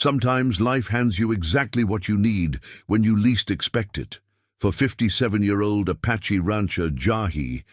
Sometimes life hands you exactly what you need when you least expect it. For 57-year-old Apache rancher Jahie,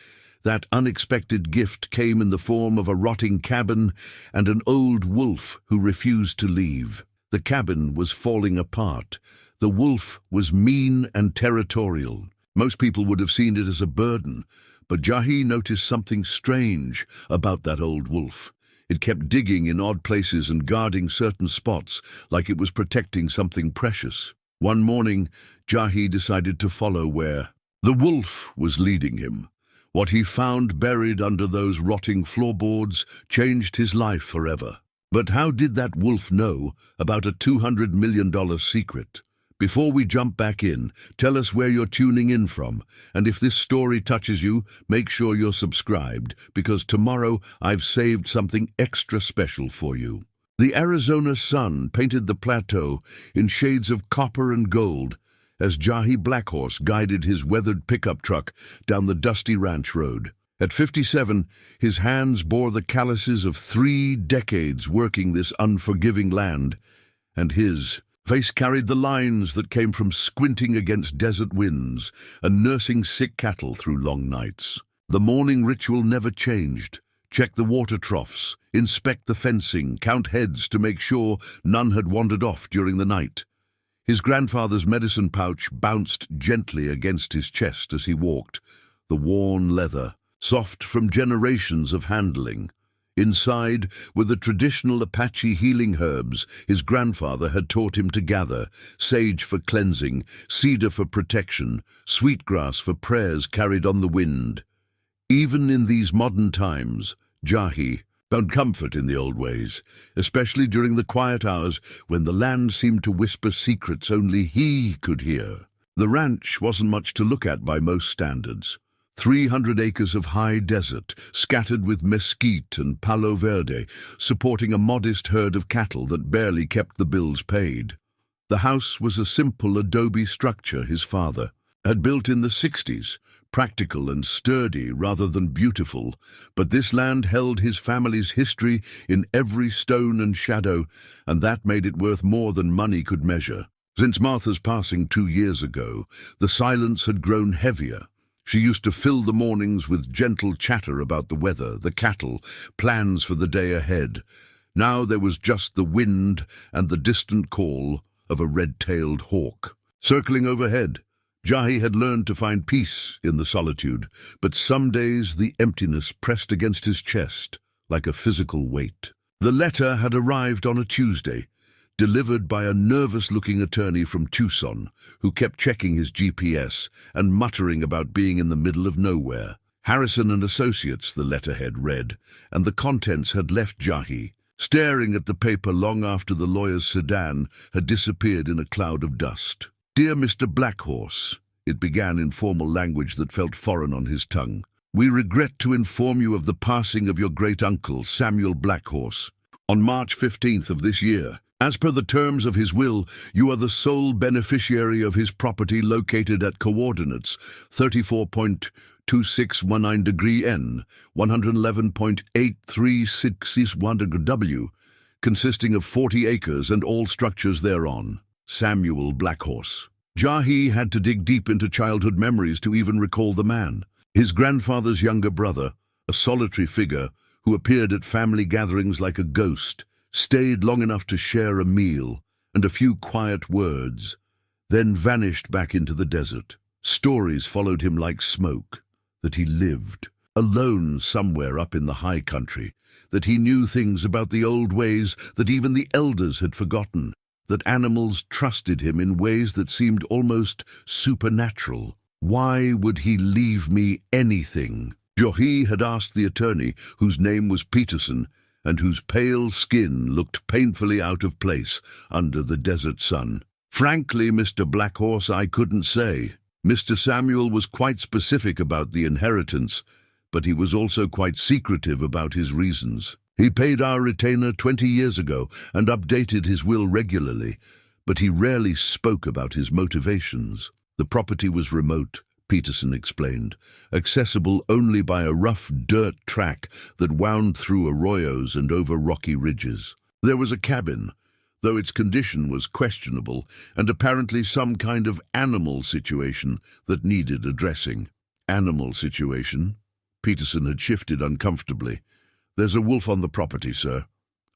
that unexpected gift came in the form of a rotting cabin and an old wolf who refused to leave. The cabin was falling apart. The wolf was mean and territorial. Most people would have seen it as a burden, but Jahie noticed something strange about that old wolf. It kept digging in odd places and guarding certain spots, like it was protecting something precious. One morning, Jahie decided to follow where the wolf was leading him. What he found buried under those rotting floorboards changed his life forever. But how did that wolf know about a $200 million secret? Before we jump back in, tell us where you're tuning in from, and if this story touches you, make sure you're subscribed, because tomorrow I've saved something extra special for you. The Arizona sun painted the plateau in shades of copper and gold as Jahie Blackhorse guided his weathered pickup truck down the dusty ranch road. At 57, his hands bore the calluses of 3 decades working this unforgiving land, and his face carried the lines that came from squinting against desert winds and nursing sick cattle through long nights. The morning ritual never changed. Check the water troughs, inspect the fencing, count heads to make sure none had wandered off during the night. His grandfather's medicine pouch bounced gently against his chest as he walked, the worn leather, soft from generations of handling. Inside were the traditional Apache healing herbs his grandfather had taught him to gather: sage for cleansing, cedar for protection, sweetgrass for prayers carried on the wind. Even in these modern times, Jahie found comfort in the old ways, especially during the quiet hours when the land seemed to whisper secrets only he could hear. The ranch wasn't much to look at by most standards. 300 acres of high desert, scattered with mesquite and palo verde, supporting a modest herd of cattle that barely kept the bills paid. The house was a simple adobe structure his father had built in the 60s, practical and sturdy rather than beautiful, but this land held his family's history in every stone and shadow, and that made it worth more than money could measure. Since Martha's passing 2 years ago, the silence had grown heavier. She used to fill the mornings with gentle chatter about the weather, the cattle, plans for the day ahead. Now there was just the wind and the distant call of a red-tailed hawk. Circling overhead, Jahie had learned to find peace in the solitude, but some days the emptiness pressed against his chest like a physical weight. The letter had arrived on a Tuesday, delivered by a nervous-looking attorney from Tucson who kept checking his GPS and muttering about being in the middle of nowhere. Harrison and Associates, the letterhead read, and the contents had left Jahie, staring at the paper long after the lawyer's sedan had disappeared in a cloud of dust. "Dear Mr. Blackhorse," it began in formal language that felt foreign on his tongue, "we regret to inform you of the passing of your great-uncle, Samuel Blackhorse, on March 15th of this year. As per the terms of his will, you are the sole beneficiary of his property located at coordinates 34.2619 degree N, 111.83661 degree W, consisting of 40 acres and all structures thereon. Samuel Blackhorse." Jahie had to dig deep into childhood memories to even recall the man. His grandfather's younger brother, a solitary figure who appeared at family gatherings like a ghost, stayed long enough to share a meal and a few quiet words, then vanished back into the desert. Stories followed him like smoke, that he lived alone somewhere up in the high country, that he knew things about the old ways that even the elders had forgotten, that animals trusted him in ways that seemed almost supernatural. Why would he leave me anything? Jahie had asked the attorney, whose name was Peterson, and whose pale skin looked painfully out of place under the desert sun. "Frankly, Mr. Blackhorse, I couldn't say. Mr. Samuel was quite specific about the inheritance, but he was also quite secretive about his reasons. He paid our retainer 20 years ago and updated his will regularly, but he rarely spoke about his motivations. The property was remote," Peterson explained, "accessible only by a rough dirt track that wound through arroyos and over rocky ridges. There was a cabin, though its condition was questionable and apparently some kind of animal situation that needed addressing. Animal situation? Peterson had shifted uncomfortably. There's a wolf on the property, sir.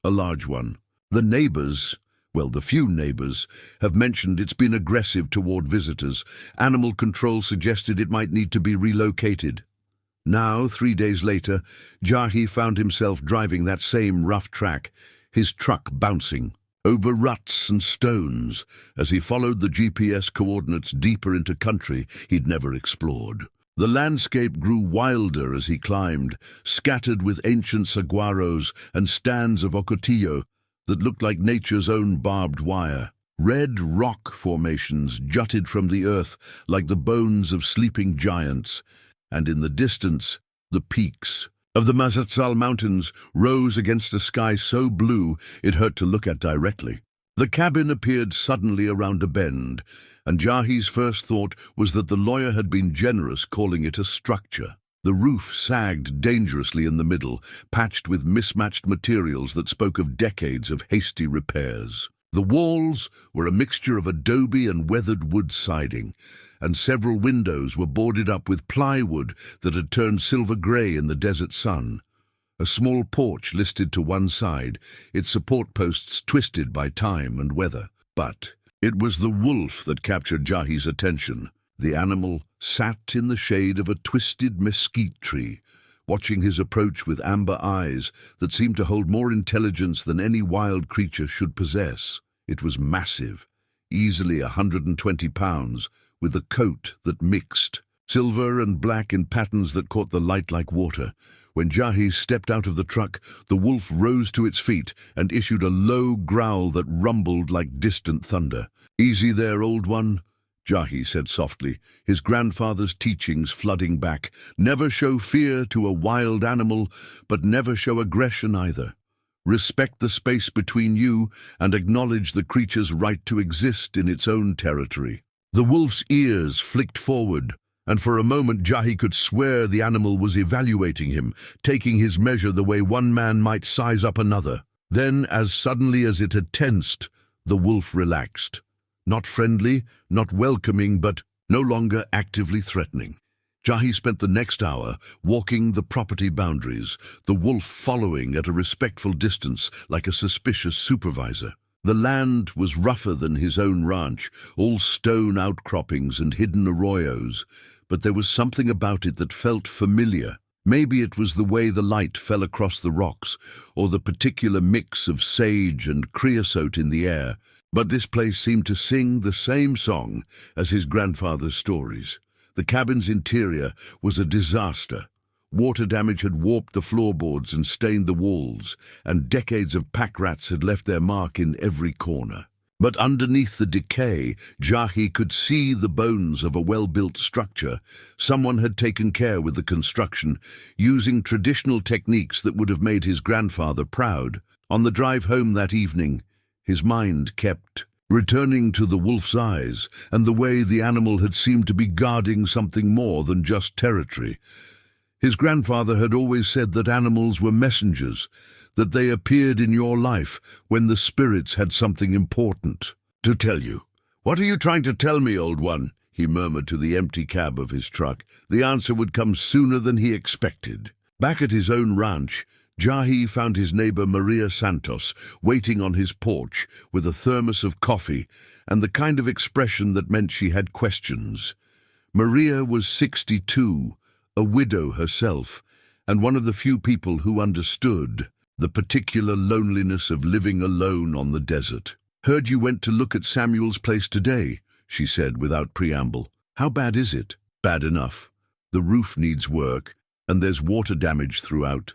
A large one. The neighbors, well, the few neighbors, have mentioned it's been aggressive toward visitors. Animal control suggested it might need to be relocated. Now, 3 days later, Jahie found himself driving that same rough track, his truck bouncing over ruts and stones as he followed the GPS coordinates deeper into country he'd never explored. The landscape grew wilder as he climbed, scattered with ancient saguaros and stands of ocotillo that looked like nature's own barbed wire. Red rock formations jutted from the earth like the bones of sleeping giants, and in the distance, the peaks of the Mazatzal Mountains rose against a sky so blue it hurt to look at directly. The cabin appeared suddenly around a bend, and Jahie's first thought was that the lawyer had been generous calling it a structure. The roof sagged dangerously in the middle, patched with mismatched materials that spoke of decades of hasty repairs. The walls were a mixture of adobe and weathered wood siding, and several windows were boarded up with plywood that had turned silver-grey in the desert sun. A small porch listed to one side, its support posts twisted by time and weather. But it was the wolf that captured Jahie's attention. The animal sat in the shade of a twisted mesquite tree, watching his approach with amber eyes that seemed to hold more intelligence than any wild creature should possess. It was massive, easily 120 pounds, with a coat that mixed, silver and black in patterns that caught the light like water. When Jahie stepped out of the truck, the wolf rose to its feet and issued a low growl that rumbled like distant thunder. "Easy there, old one," Jahie said softly, his grandfather's teachings flooding back. "Never show fear to a wild animal, but never show aggression either. Respect the space between you and acknowledge the creature's right to exist in its own territory." The wolf's ears flicked forward, and for a moment Jahie could swear the animal was evaluating him, taking his measure the way one man might size up another. Then, as suddenly as it had tensed, the wolf relaxed. Not friendly, not welcoming, but no longer actively threatening. Jahie spent the next hour walking the property boundaries, the wolf following at a respectful distance like a suspicious supervisor. The land was rougher than his own ranch, all stone outcroppings and hidden arroyos, but there was something about it that felt familiar. Maybe it was the way the light fell across the rocks, or the particular mix of sage and creosote in the air, but this place seemed to sing the same song as his grandfather's stories. The cabin's interior was a disaster. Water damage had warped the floorboards and stained the walls, and decades of pack rats had left their mark in every corner. But underneath the decay, Jahie could see the bones of a well-built structure. Someone had taken care with the construction, using traditional techniques that would have made his grandfather proud. On the drive home that evening, his mind kept returning to the wolf's eyes and the way the animal had seemed to be guarding something more than just territory. His grandfather had always said that animals were messengers, that they appeared in your life when the spirits had something important to tell you. "What are you trying to tell me, old one?" he murmured to the empty cab of his truck. The answer would come sooner than he expected. Back at his own ranch, Jahie found his neighbor Maria Santos waiting on his porch with a thermos of coffee and the kind of expression that meant she had questions. Maria was 62, a widow herself, and one of the few people who understood the particular loneliness of living alone on the desert. "Heard you went to look at Samuel's place today," she said without preamble. "How bad is it?" "Bad enough. The roof needs work, and there's water damage throughout.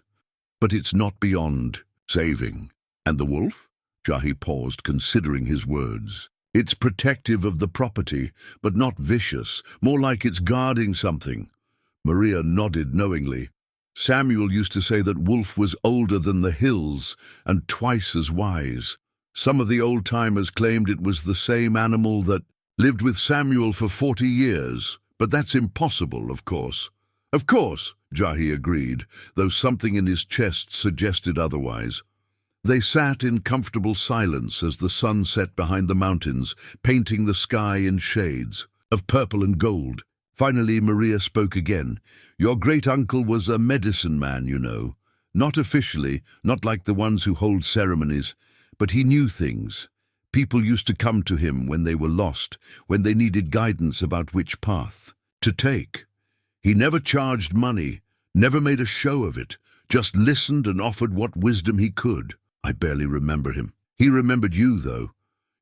But it's not beyond saving." "And the wolf?" Jahie paused, considering his words. "It's protective of the property, but not vicious, more like it's guarding something." Maria nodded knowingly. "Samuel used to say that Wolf was older than the hills and twice as wise. Some of the old-timers claimed it was the same animal that lived with Samuel for 40 years, but that's impossible, of course." "Of course," Jahie agreed, though something in his chest suggested otherwise. They sat in comfortable silence as the sun set behind the mountains, painting the sky in shades of purple and gold. Finally, Maria spoke again. "Your great-uncle was a medicine man, you know. Not officially, not like the ones who hold ceremonies, but he knew things. People used to come to him when they were lost, when they needed guidance about which path to take. He never charged money, never made a show of it, just listened and offered what wisdom he could. I barely remember him. He remembered you, though.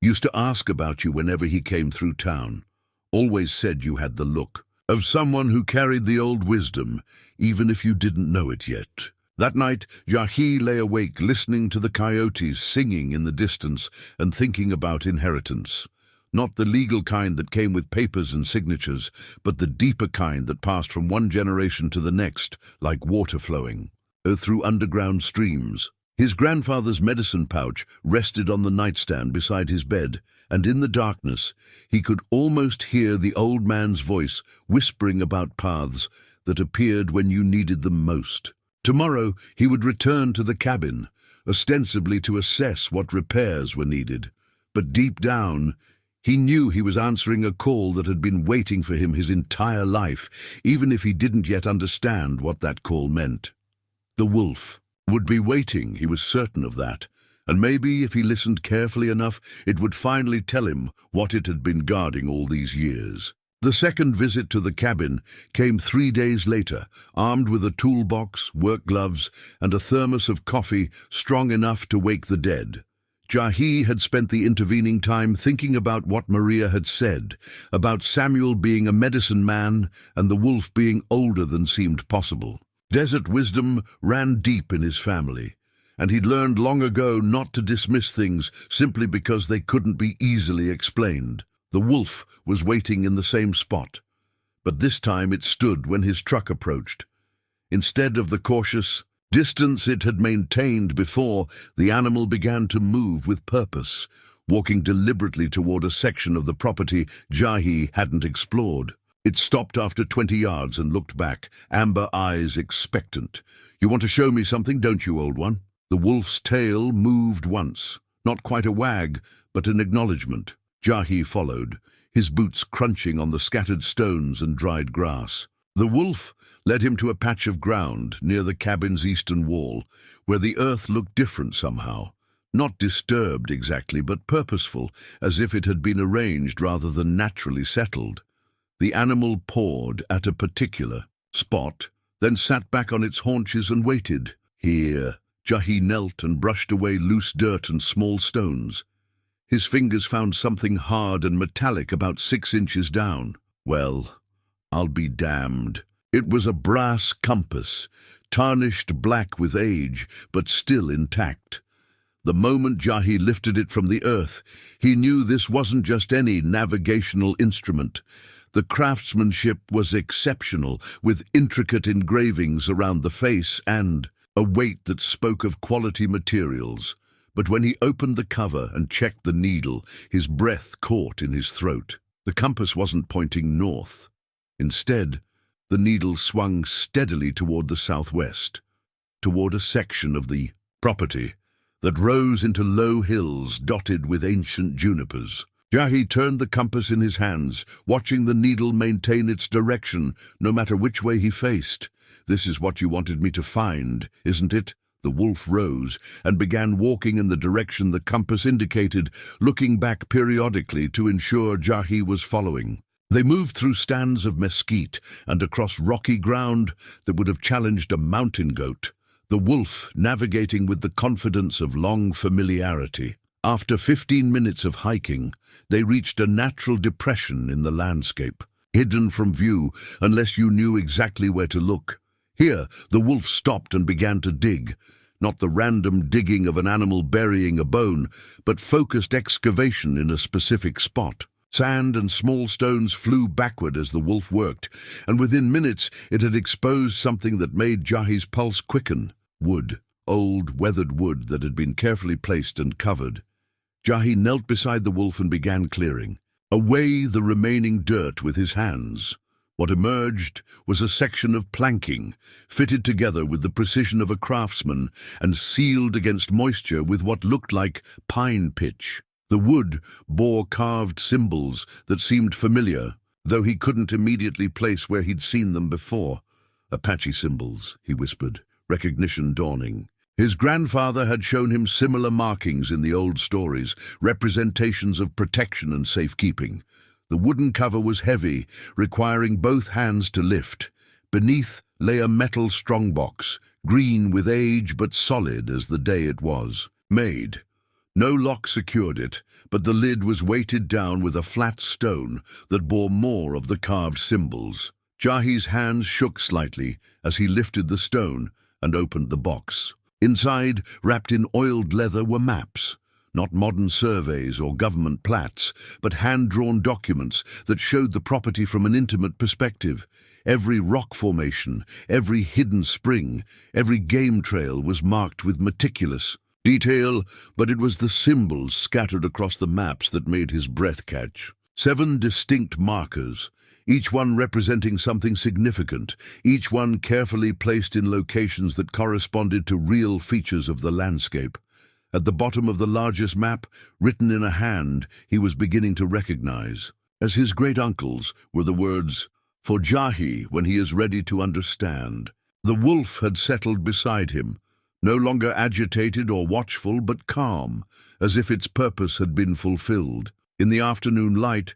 Used to ask about you whenever he came through town. Always said you had the look of someone who carried the old wisdom, even if you didn't know it yet." That night, Jahie lay awake listening to the coyotes singing in the distance and thinking about inheritance. Not the legal kind that came with papers and signatures, but the deeper kind that passed from one generation to the next, like water flowing through underground streams. His grandfather's medicine pouch rested on the nightstand beside his bed, and in the darkness he could almost hear the old man's voice whispering about paths that appeared when you needed them most. Tomorrow he would return to the cabin, ostensibly to assess what repairs were needed. But deep down, he knew he was answering a call that had been waiting for him his entire life, even if he didn't yet understand what that call meant. The wolf would be waiting, he was certain of that, and maybe if he listened carefully enough, it would finally tell him what it had been guarding all these years. The second visit to the cabin came 3 days later, armed with a toolbox, work gloves, and a thermos of coffee strong enough to wake the dead. Jahie had spent the intervening time thinking about what Maria had said, about Samuel being a medicine man and the wolf being older than seemed possible. Desert wisdom ran deep in his family, and he'd learned long ago not to dismiss things simply because they couldn't be easily explained. The wolf was waiting in the same spot, but this time it stood when his truck approached. Instead of the cautious distance it had maintained before, the animal began to move with purpose, walking deliberately toward a section of the property Jahie hadn't explored. It stopped after 20 yards and looked back, amber eyes expectant. "You want to show me something, don't you, old one?" The wolf's tail moved once, not quite a wag, but an acknowledgement. Jahie followed, his boots crunching on the scattered stones and dried grass. The wolf led him to a patch of ground near the cabin's eastern wall, where the earth looked different somehow. Not disturbed exactly, but purposeful, as if it had been arranged rather than naturally settled. The animal pawed at a particular spot, then sat back on its haunches and waited. Here, Jahie knelt and brushed away loose dirt and small stones. His fingers found something hard and metallic about 6 inches down. Well, I'll be damned. It was a brass compass, tarnished black with age, but still intact. The moment Jahie lifted it from the earth, he knew this wasn't just any navigational instrument. The craftsmanship was exceptional, with intricate engravings around the face and a weight that spoke of quality materials. But when he opened the cover and checked the needle, his breath caught in his throat. The compass wasn't pointing north. Instead, the needle swung steadily toward the southwest, toward a section of the property that rose into low hills dotted with ancient junipers. Jahie turned the compass in his hands, watching the needle maintain its direction, no matter which way he faced. "This is what you wanted me to find, isn't it?" The wolf rose and began walking in the direction the compass indicated, looking back periodically to ensure Jahie was following. They moved through stands of mesquite and across rocky ground that would have challenged a mountain goat, the wolf navigating with the confidence of long familiarity. After 15 minutes of hiking, they reached a natural depression in the landscape, hidden from view unless you knew exactly where to look. Here, the wolf stopped and began to dig, not the random digging of an animal burying a bone, but focused excavation in a specific spot. Sand and small stones flew backward as the wolf worked, and within minutes it had exposed something that made Jahie's pulse quicken. Wood, old, weathered wood that had been carefully placed and covered. Jahie knelt beside the wolf and began clearing away the remaining dirt with his hands. What emerged was a section of planking, fitted together with the precision of a craftsman and sealed against moisture with what looked like pine pitch. The wood bore carved symbols that seemed familiar, though he couldn't immediately place where he'd seen them before. "Apache symbols," he whispered, recognition dawning. His grandfather had shown him similar markings in the old stories, representations of protection and safekeeping. The wooden cover was heavy, requiring both hands to lift. Beneath lay a metal strongbox, green with age but solid as the day it was made. No lock secured it, but the lid was weighted down with a flat stone that bore more of the carved symbols. Jahie's hands shook slightly as he lifted the stone and opened the box. Inside, wrapped in oiled leather, were maps. Not modern surveys or government plats, but hand-drawn documents that showed the property from an intimate perspective. Every rock formation, every hidden spring, every game trail was marked with meticulous detail, but it was the symbols scattered across the maps that made his breath catch. 7 distinct markers, each one representing something significant, each one carefully placed in locations that corresponded to real features of the landscape. At the bottom of the largest map, written in a hand he was beginning to recognize. As his great-uncle's were the words, "For Jahie when he is ready to understand." The wolf had settled beside him, no longer agitated or watchful, but calm, as if its purpose had been fulfilled. In the afternoon light,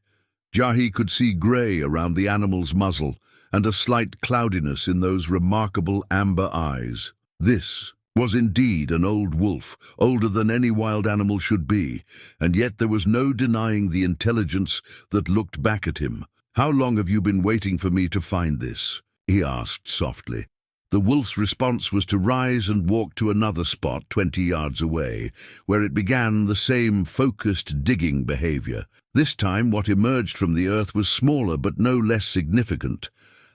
Jahie could see grey around the animal's muzzle and a slight cloudiness in those remarkable amber eyes. This was indeed an old wolf, older than any wild animal should be, and yet there was no denying the intelligence that looked back at him. "How long have you been waiting for me to find this?" he asked softly. The wolf's response was to rise and walk to another spot 20 yards away, where it began the same focused digging behavior. This time what emerged from the earth was smaller but no less significant,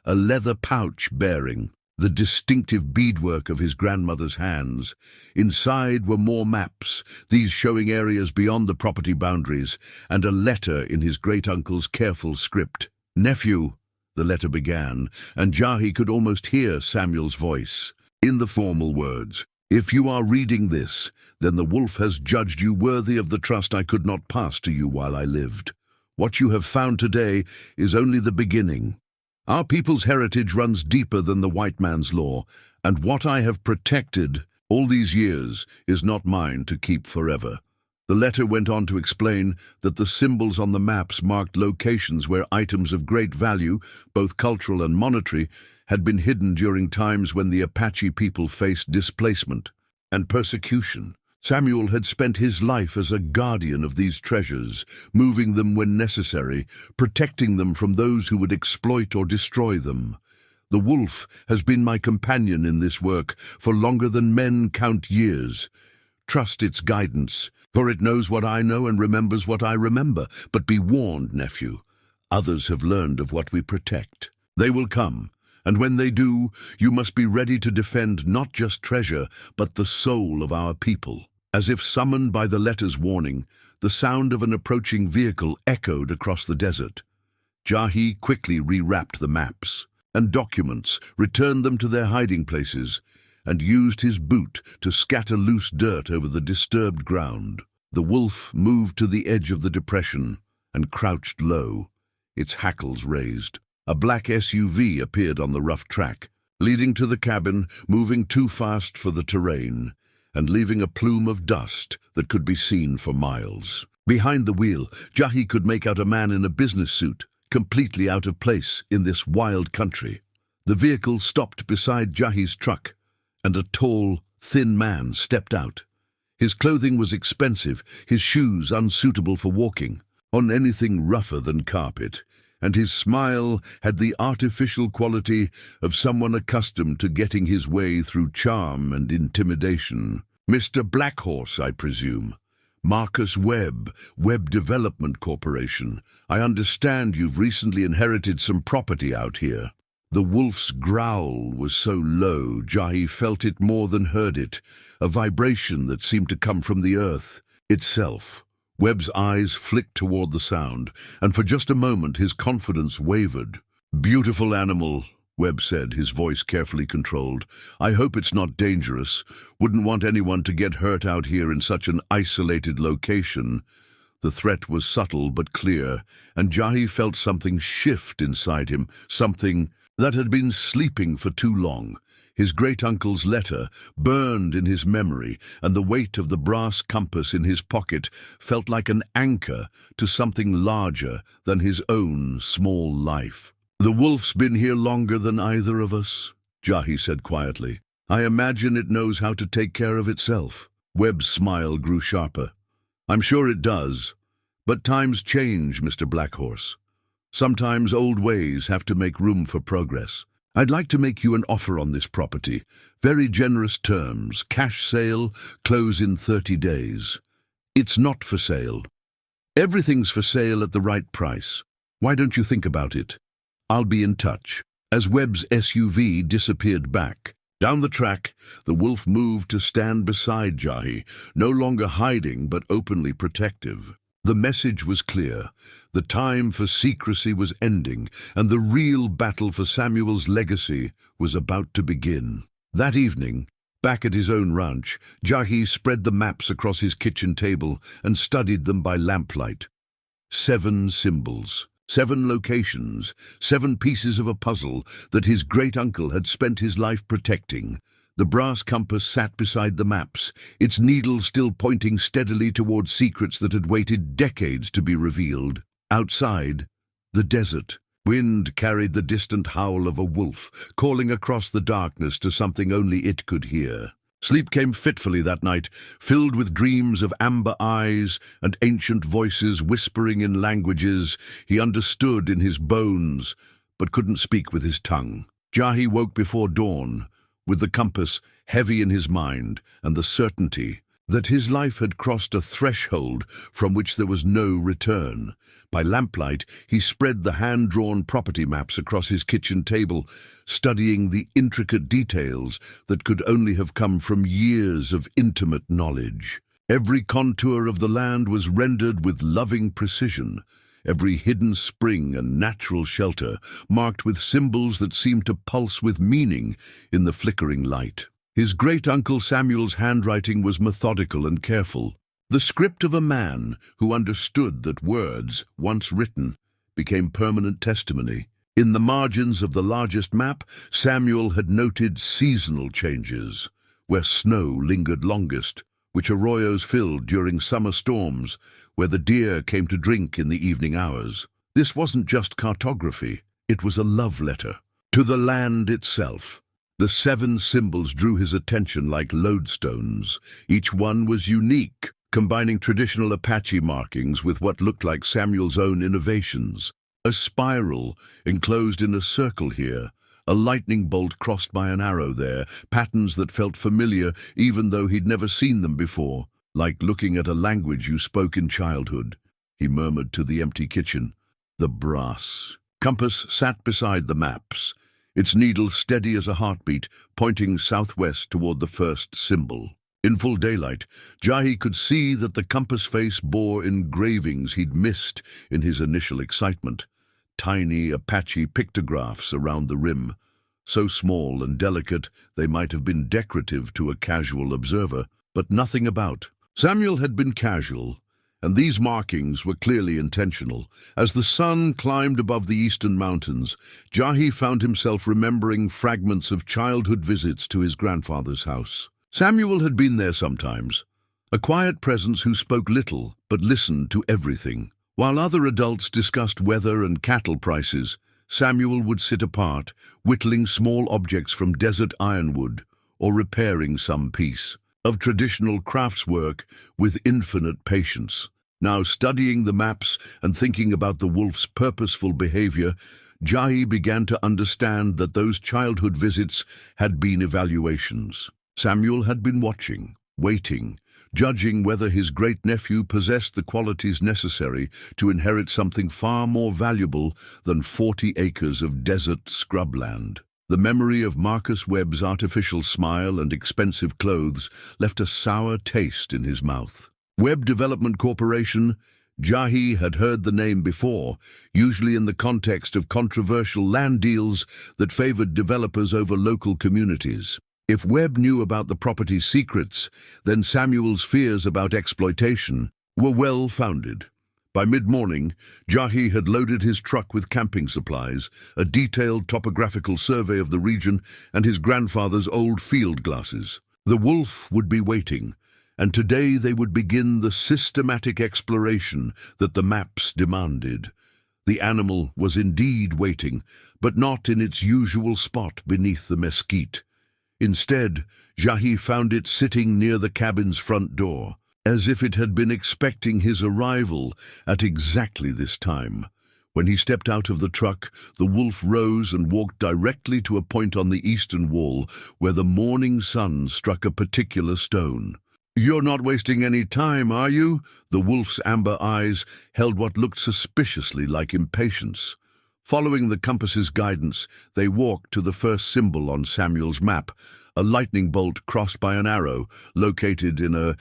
a leather pouch bearing the distinctive beadwork of his grandmother's hands. Inside were more maps, these showing areas beyond the property boundaries, and a letter in his great-uncle's careful script. "Nephew," the letter began, and Jahie could almost hear Samuel's voice. In the formal words, "If you are reading this, then the wolf has judged you worthy of the trust I could not pass to you while I lived. What you have found today is only the beginning. Our people's heritage runs deeper than the white man's law, and what I have protected all these years is not mine to keep forever." The letter went on to explain that the symbols on the maps marked locations where items of great value, both cultural and monetary, had been hidden during times when the Apache people faced displacement and persecution. Samuel had spent his life as a guardian of these treasures, moving them when necessary, protecting them from those who would exploit or destroy them. The wolf has been my companion in this work for longer than men count years. Trust its guidance, for it knows what I know and remembers what I remember. But be warned, nephew, others have learned of what we protect. They will come, and when they do, you must be ready to defend not just treasure, but the soul of our people. As if summoned by the letter's warning, the sound of an approaching vehicle echoed across the desert. Jahie quickly rewrapped the maps and documents, returned them to their hiding places, and used his boot to scatter loose dirt over the disturbed ground. The wolf moved to the edge of the depression and crouched low, its hackles raised. A black SUV appeared on the rough track, leading to the cabin, moving too fast for the terrain, and leaving a plume of dust that could be seen for miles. Behind the wheel, Jahie could make out a man in a business suit, completely out of place in this wild country. The vehicle stopped beside Jahie's truck, and a tall, thin man stepped out. His clothing was expensive, his shoes unsuitable for walking on anything rougher than carpet, and his smile had the artificial quality of someone accustomed to getting his way through charm and intimidation. "Mr. Blackhorse, I presume. Marcus Webb, Webb Development Corporation. I understand you've recently inherited some property out here." The wolf's growl was so low, Jahie felt it more than heard it, a vibration that seemed to come from the earth itself. Webb's eyes flicked toward the sound, and for just a moment his confidence wavered. "Beautiful animal," Webb said, his voice carefully controlled. "I hope it's not dangerous. Wouldn't want anyone to get hurt out here in such an isolated location." The threat was subtle but clear, and Jahie felt something shift inside him, something that had been sleeping for too long. His great-uncle's letter burned in his memory, and the weight of the brass compass in his pocket felt like an anchor to something larger than his own small life. "The wolf's been here longer than either of us," Jahie said quietly. "I imagine it knows how to take care of itself." Webb's smile grew sharper. "I'm sure it does. But times change, Mr. Blackhorse. Sometimes old ways have to make room for progress. I'd like to make you an offer on this property. Very generous terms, cash sale, close in 30 days. It's not for sale. Everything's for sale at the right price. Why don't you think about it? I'll be in touch." As Webb's SUV disappeared back down the track, the wolf moved to stand beside Jahie, no longer hiding but openly protective. The message was clear. The time for secrecy was ending, and the real battle for Samuel's legacy was about to begin. That evening, back at his own ranch, Jahie spread the maps across his kitchen table and studied them by lamplight. 7 symbols, 7 locations, 7 pieces of a puzzle that his great-uncle had spent his life protecting. The brass compass sat beside the maps, its needle still pointing steadily toward secrets that had waited decades to be revealed. Outside, the desert. Wind carried the distant howl of a wolf, calling across the darkness to something only it could hear. Sleep came fitfully that night, filled with dreams of amber eyes and ancient voices whispering in languages he understood in his bones, but couldn't speak with his tongue. Jahie woke before dawn, with the compass heavy in his mind and the certainty that his life had crossed a threshold from which there was no return. By lamplight, he spread the hand-drawn property maps across his kitchen table, studying the intricate details that could only have come from years of intimate knowledge. Every contour of the land was rendered with loving precision, every hidden spring and natural shelter marked with symbols that seemed to pulse with meaning in the flickering light. His great-uncle Samuel's handwriting was methodical and careful, the script of a man who understood that words, once written, became permanent testimony. In the margins of the largest map, Samuel had noted seasonal changes, where snow lingered longest, which arroyos filled during summer storms, where the deer came to drink in the evening hours. This wasn't just cartography, it was a love letter to the land itself. The 7 symbols drew his attention like lodestones. Each one was unique, combining traditional Apache markings with what looked like Samuel's own innovations. A spiral enclosed in a circle here, a lightning bolt crossed by an arrow there, patterns that felt familiar even though he'd never seen them before. "Like looking at a language you spoke in childhood," he murmured to the empty kitchen. The brass compass sat beside the maps, its needle steady as a heartbeat, pointing southwest toward the first symbol. In full daylight, Jahie could see that the compass face bore engravings he'd missed in his initial excitement. Tiny Apache pictographs around the rim, so small and delicate they might have been decorative to a casual observer, but nothing about. Samuel had been casual, and these markings were clearly intentional. As the sun climbed above the eastern mountains, Jahie found himself remembering fragments of childhood visits to his grandfather's house. Samuel had been there sometimes, a quiet presence who spoke little but listened to everything. While other adults discussed weather and cattle prices, Samuel would sit apart, whittling small objects from desert ironwood or repairing some piece of traditional craftswork with infinite patience. Now, studying the maps and thinking about the wolf's purposeful behavior, Jahie began to understand that those childhood visits had been evaluations. Samuel had been watching, waiting, judging whether his great-nephew possessed the qualities necessary to inherit something far more valuable than 40 acres of desert scrubland. The memory of Marcus Webb's artificial smile and expensive clothes left a sour taste in his mouth. Webb Development Corporation, Jahie had heard the name before, usually in the context of controversial land deals that favored developers over local communities. If Webb knew about the property's secrets, then Samuel's fears about exploitation were well-founded. By mid-morning, Jahie had loaded his truck with camping supplies, a detailed topographical survey of the region, and his grandfather's old field glasses. The wolf would be waiting, and today they would begin the systematic exploration that the maps demanded. The animal was indeed waiting, but not in its usual spot beneath the mesquite. Instead, Jahie found it sitting near the cabin's front door, as if it had been expecting his arrival at exactly this time. When he stepped out of the truck, the wolf rose and walked directly to a point on the eastern wall where the morning sun struck a particular stone. "You're not wasting any time, are you?" The wolf's amber eyes held what looked suspiciously like impatience. Following the compass's guidance, they walked to the first symbol on Samuel's map, a lightning bolt crossed by an arrow, located in a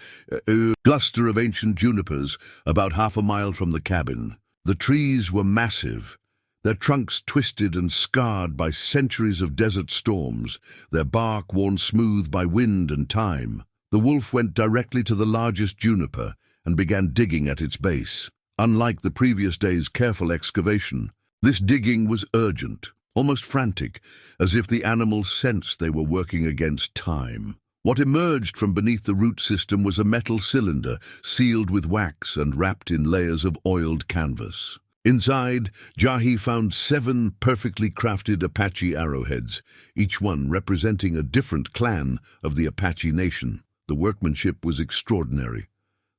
cluster of ancient junipers about half a mile from the cabin. The trees were massive, their trunks twisted and scarred by centuries of desert storms, their bark worn smooth by wind and time. The wolf went directly to the largest juniper and began digging at its base. Unlike the previous day's careful excavation, this digging was urgent, almost frantic, as if the animals sensed they were working against time. What emerged from beneath the root system was a metal cylinder sealed with wax and wrapped in layers of oiled canvas. Inside, Jahie found 7 perfectly crafted Apache arrowheads, each one representing a different clan of the Apache nation. The workmanship was extraordinary.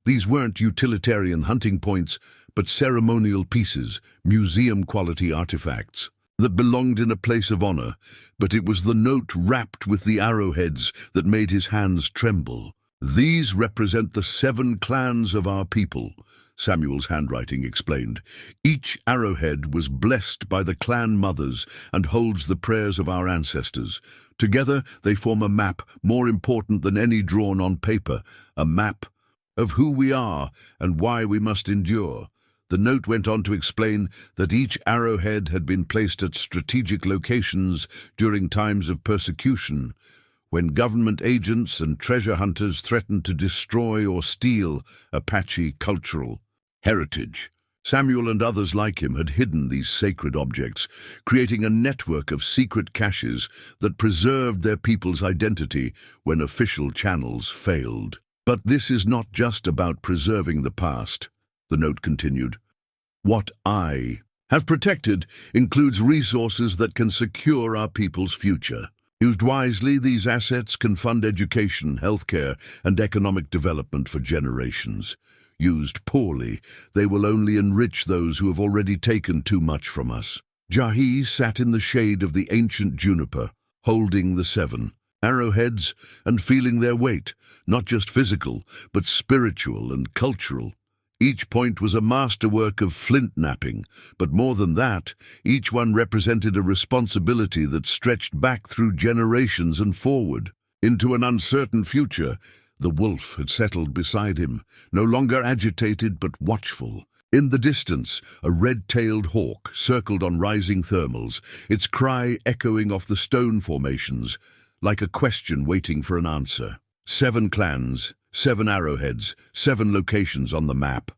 These weren't utilitarian hunting points, but ceremonial pieces, museum-quality artifacts that belonged in a place of honor, but it was the note wrapped with the arrowheads that made his hands tremble. "These represent the 7 clans of our people," Samuel's handwriting explained. "Each arrowhead was blessed by the clan mothers and holds the prayers of our ancestors. Together they form a map more important than any drawn on paper, a map of who we are and why we must endure." The note went on to explain that each arrowhead had been placed at strategic locations during times of persecution, when government agents and treasure hunters threatened to destroy or steal Apache cultural heritage. Samuel and others like him had hidden these sacred objects, creating a network of secret caches that preserved their people's identity when official channels failed. "But this is not just about preserving the past," the note continued. "What I have protected includes resources that can secure our people's future. Used wisely, these assets can fund education, healthcare, and economic development for generations. Used poorly, they will only enrich those who have already taken too much from us." Jahie sat in the shade of the ancient juniper, holding the 7 arrowheads and feeling their weight, not just physical, but spiritual and cultural. Each point was a masterwork of flint knapping, but more than that, each one represented a responsibility that stretched back through generations and forward. Into an uncertain future, the wolf had settled beside him, no longer agitated but watchful. In the distance, a red-tailed hawk circled on rising thermals, its cry echoing off the stone formations, like a question waiting for an answer. 7 clans, 7 arrowheads, 7 locations on the map,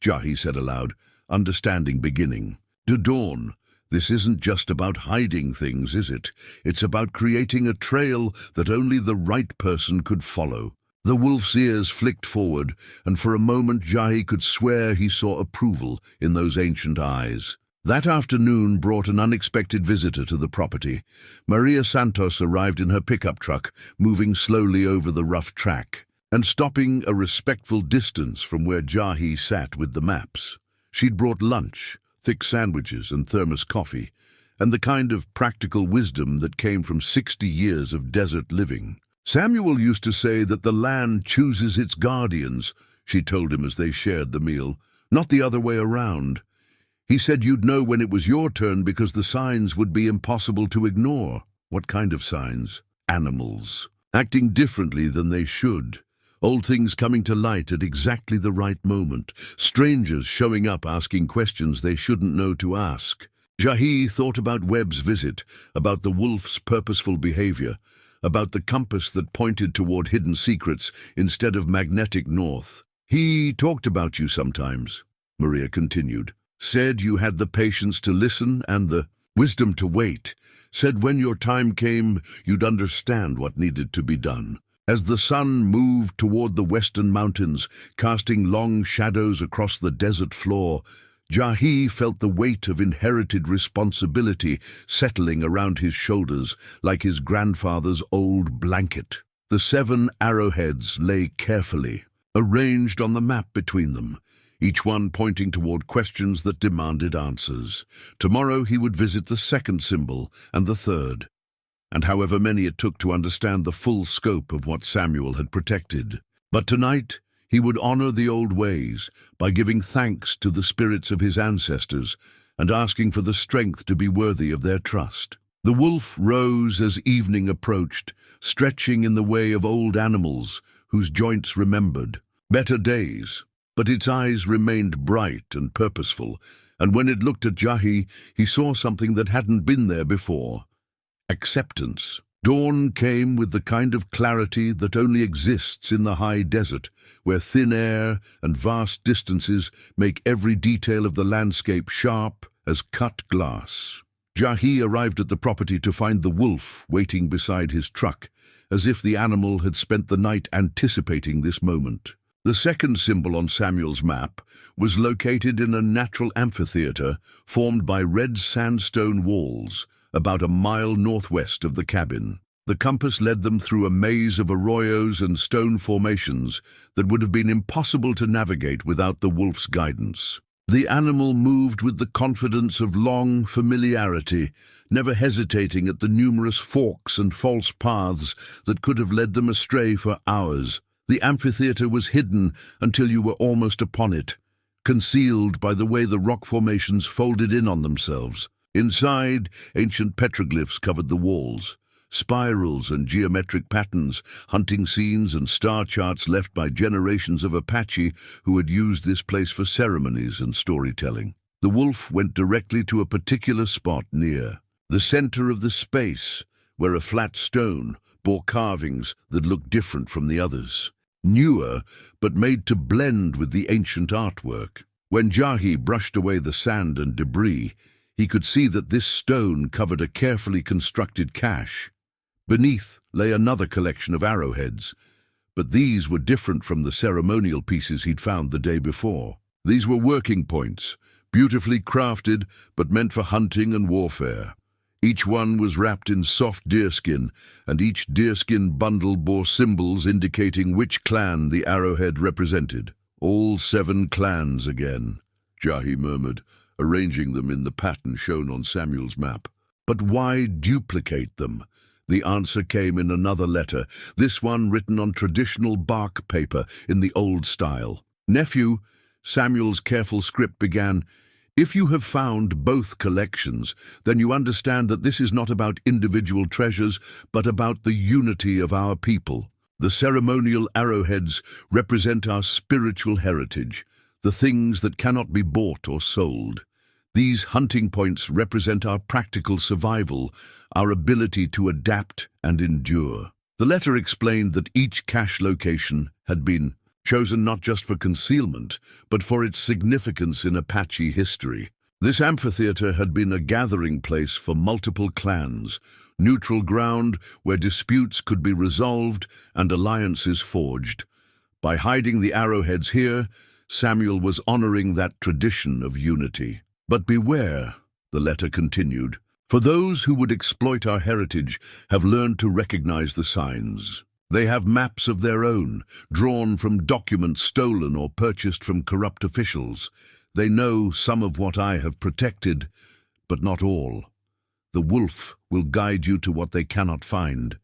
Jahie said aloud, understanding beginning. "To dawn, this isn't just about hiding things, is it? It's about creating a trail that only the right person could follow." The wolf's ears flicked forward, and for a moment Jahie could swear he saw approval in those ancient eyes. That afternoon brought an unexpected visitor to the property. Maria Santos arrived in her pickup truck, moving slowly over the rough track, and stopping a respectful distance from where Jahie sat with the maps. She'd brought lunch, thick sandwiches and thermos coffee, and the kind of practical wisdom that came from 60 years of desert living. "Samuel used to say that the land chooses its guardians," she told him as they shared the meal, "not the other way around. He said you'd know when it was your turn because the signs would be impossible to ignore." "What kind of signs?" "Animals. Acting differently than they should. Old things coming to light at exactly the right moment. Strangers showing up asking questions they shouldn't know to ask. Jahie thought about Webb's visit, about the wolf's purposeful behavior, about the compass that pointed toward hidden secrets instead of magnetic north. "He talked about you sometimes," Maria continued. "Said you had the patience to listen and the wisdom to wait. Said when your time came, you'd understand what needed to be done." As the sun moved toward the western mountains, casting long shadows across the desert floor, Jahie felt the weight of inherited responsibility settling around his shoulders like his grandfather's old blanket. The 7 arrowheads lay carefully, arranged on the map between them, each one pointing toward questions that demanded answers. Tomorrow he would visit the 2nd symbol and the 3rd, and however many it took to understand the full scope of what Samuel had protected. But tonight he would honor the old ways by giving thanks to the spirits of his ancestors and asking for the strength to be worthy of their trust. The wolf rose as evening approached, stretching in the way of old animals whose joints remembered better days, but its eyes remained bright and purposeful, and when it looked at Jahie, he saw something that hadn't been there before: acceptance. Dawn came with the kind of clarity that only exists in the high desert, where thin air and vast distances make every detail of the landscape sharp as cut glass. Jahie arrived at the property to find the wolf waiting beside his truck, as if the animal had spent the night anticipating this moment. The 2nd symbol on Samuel's map was located in a natural amphitheater formed by red sandstone walls, about a mile northwest of the cabin. The compass led them through a maze of arroyos and stone formations that would have been impossible to navigate without the wolf's guidance. The animal moved with the confidence of long familiarity, never hesitating at the numerous forks and false paths that could have led them astray for hours. The amphitheater was hidden until you were almost upon it, concealed by the way the rock formations folded in on themselves. Inside, ancient petroglyphs covered the walls, spirals and geometric patterns, hunting scenes and star charts left by generations of Apache who had used this place for ceremonies and storytelling. The wolf went directly to a particular spot near the center of the space, where a flat stone bore carvings that looked different from the others, newer but made to blend with the ancient artwork. When Jahie brushed away the sand and debris, he could see that this stone covered a carefully constructed cache. Beneath lay another collection of arrowheads, but these were different from the ceremonial pieces he'd found the day before. These were working points, beautifully crafted but meant for hunting and warfare. Each one was wrapped in soft deerskin, and each deerskin bundle bore symbols indicating which clan the arrowhead represented. "All 7 clans again," Jahie murmured, arranging them in the pattern shown on Samuel's map. But why duplicate them? The answer came in another letter, this one written on traditional bark paper in the old style. "Nephew," Samuel's careful script began, "if you have found both collections, then you understand that this is not about individual treasures, but about the unity of our people. The ceremonial arrowheads represent our spiritual heritage, the things that cannot be bought or sold. These hunting points represent our practical survival, our ability to adapt and endure." The letter explained that each cache location had been chosen not just for concealment, but for its significance in Apache history. This amphitheater had been a gathering place for multiple clans, neutral ground where disputes could be resolved and alliances forged. By hiding the arrowheads here, Samuel was honoring that tradition of unity. "But beware," the letter continued, "for those who would exploit our heritage have learned to recognize the signs. They have maps of their own, drawn from documents stolen or purchased from corrupt officials. They know some of what I have protected, but not all. The wolf will guide you to what they cannot find,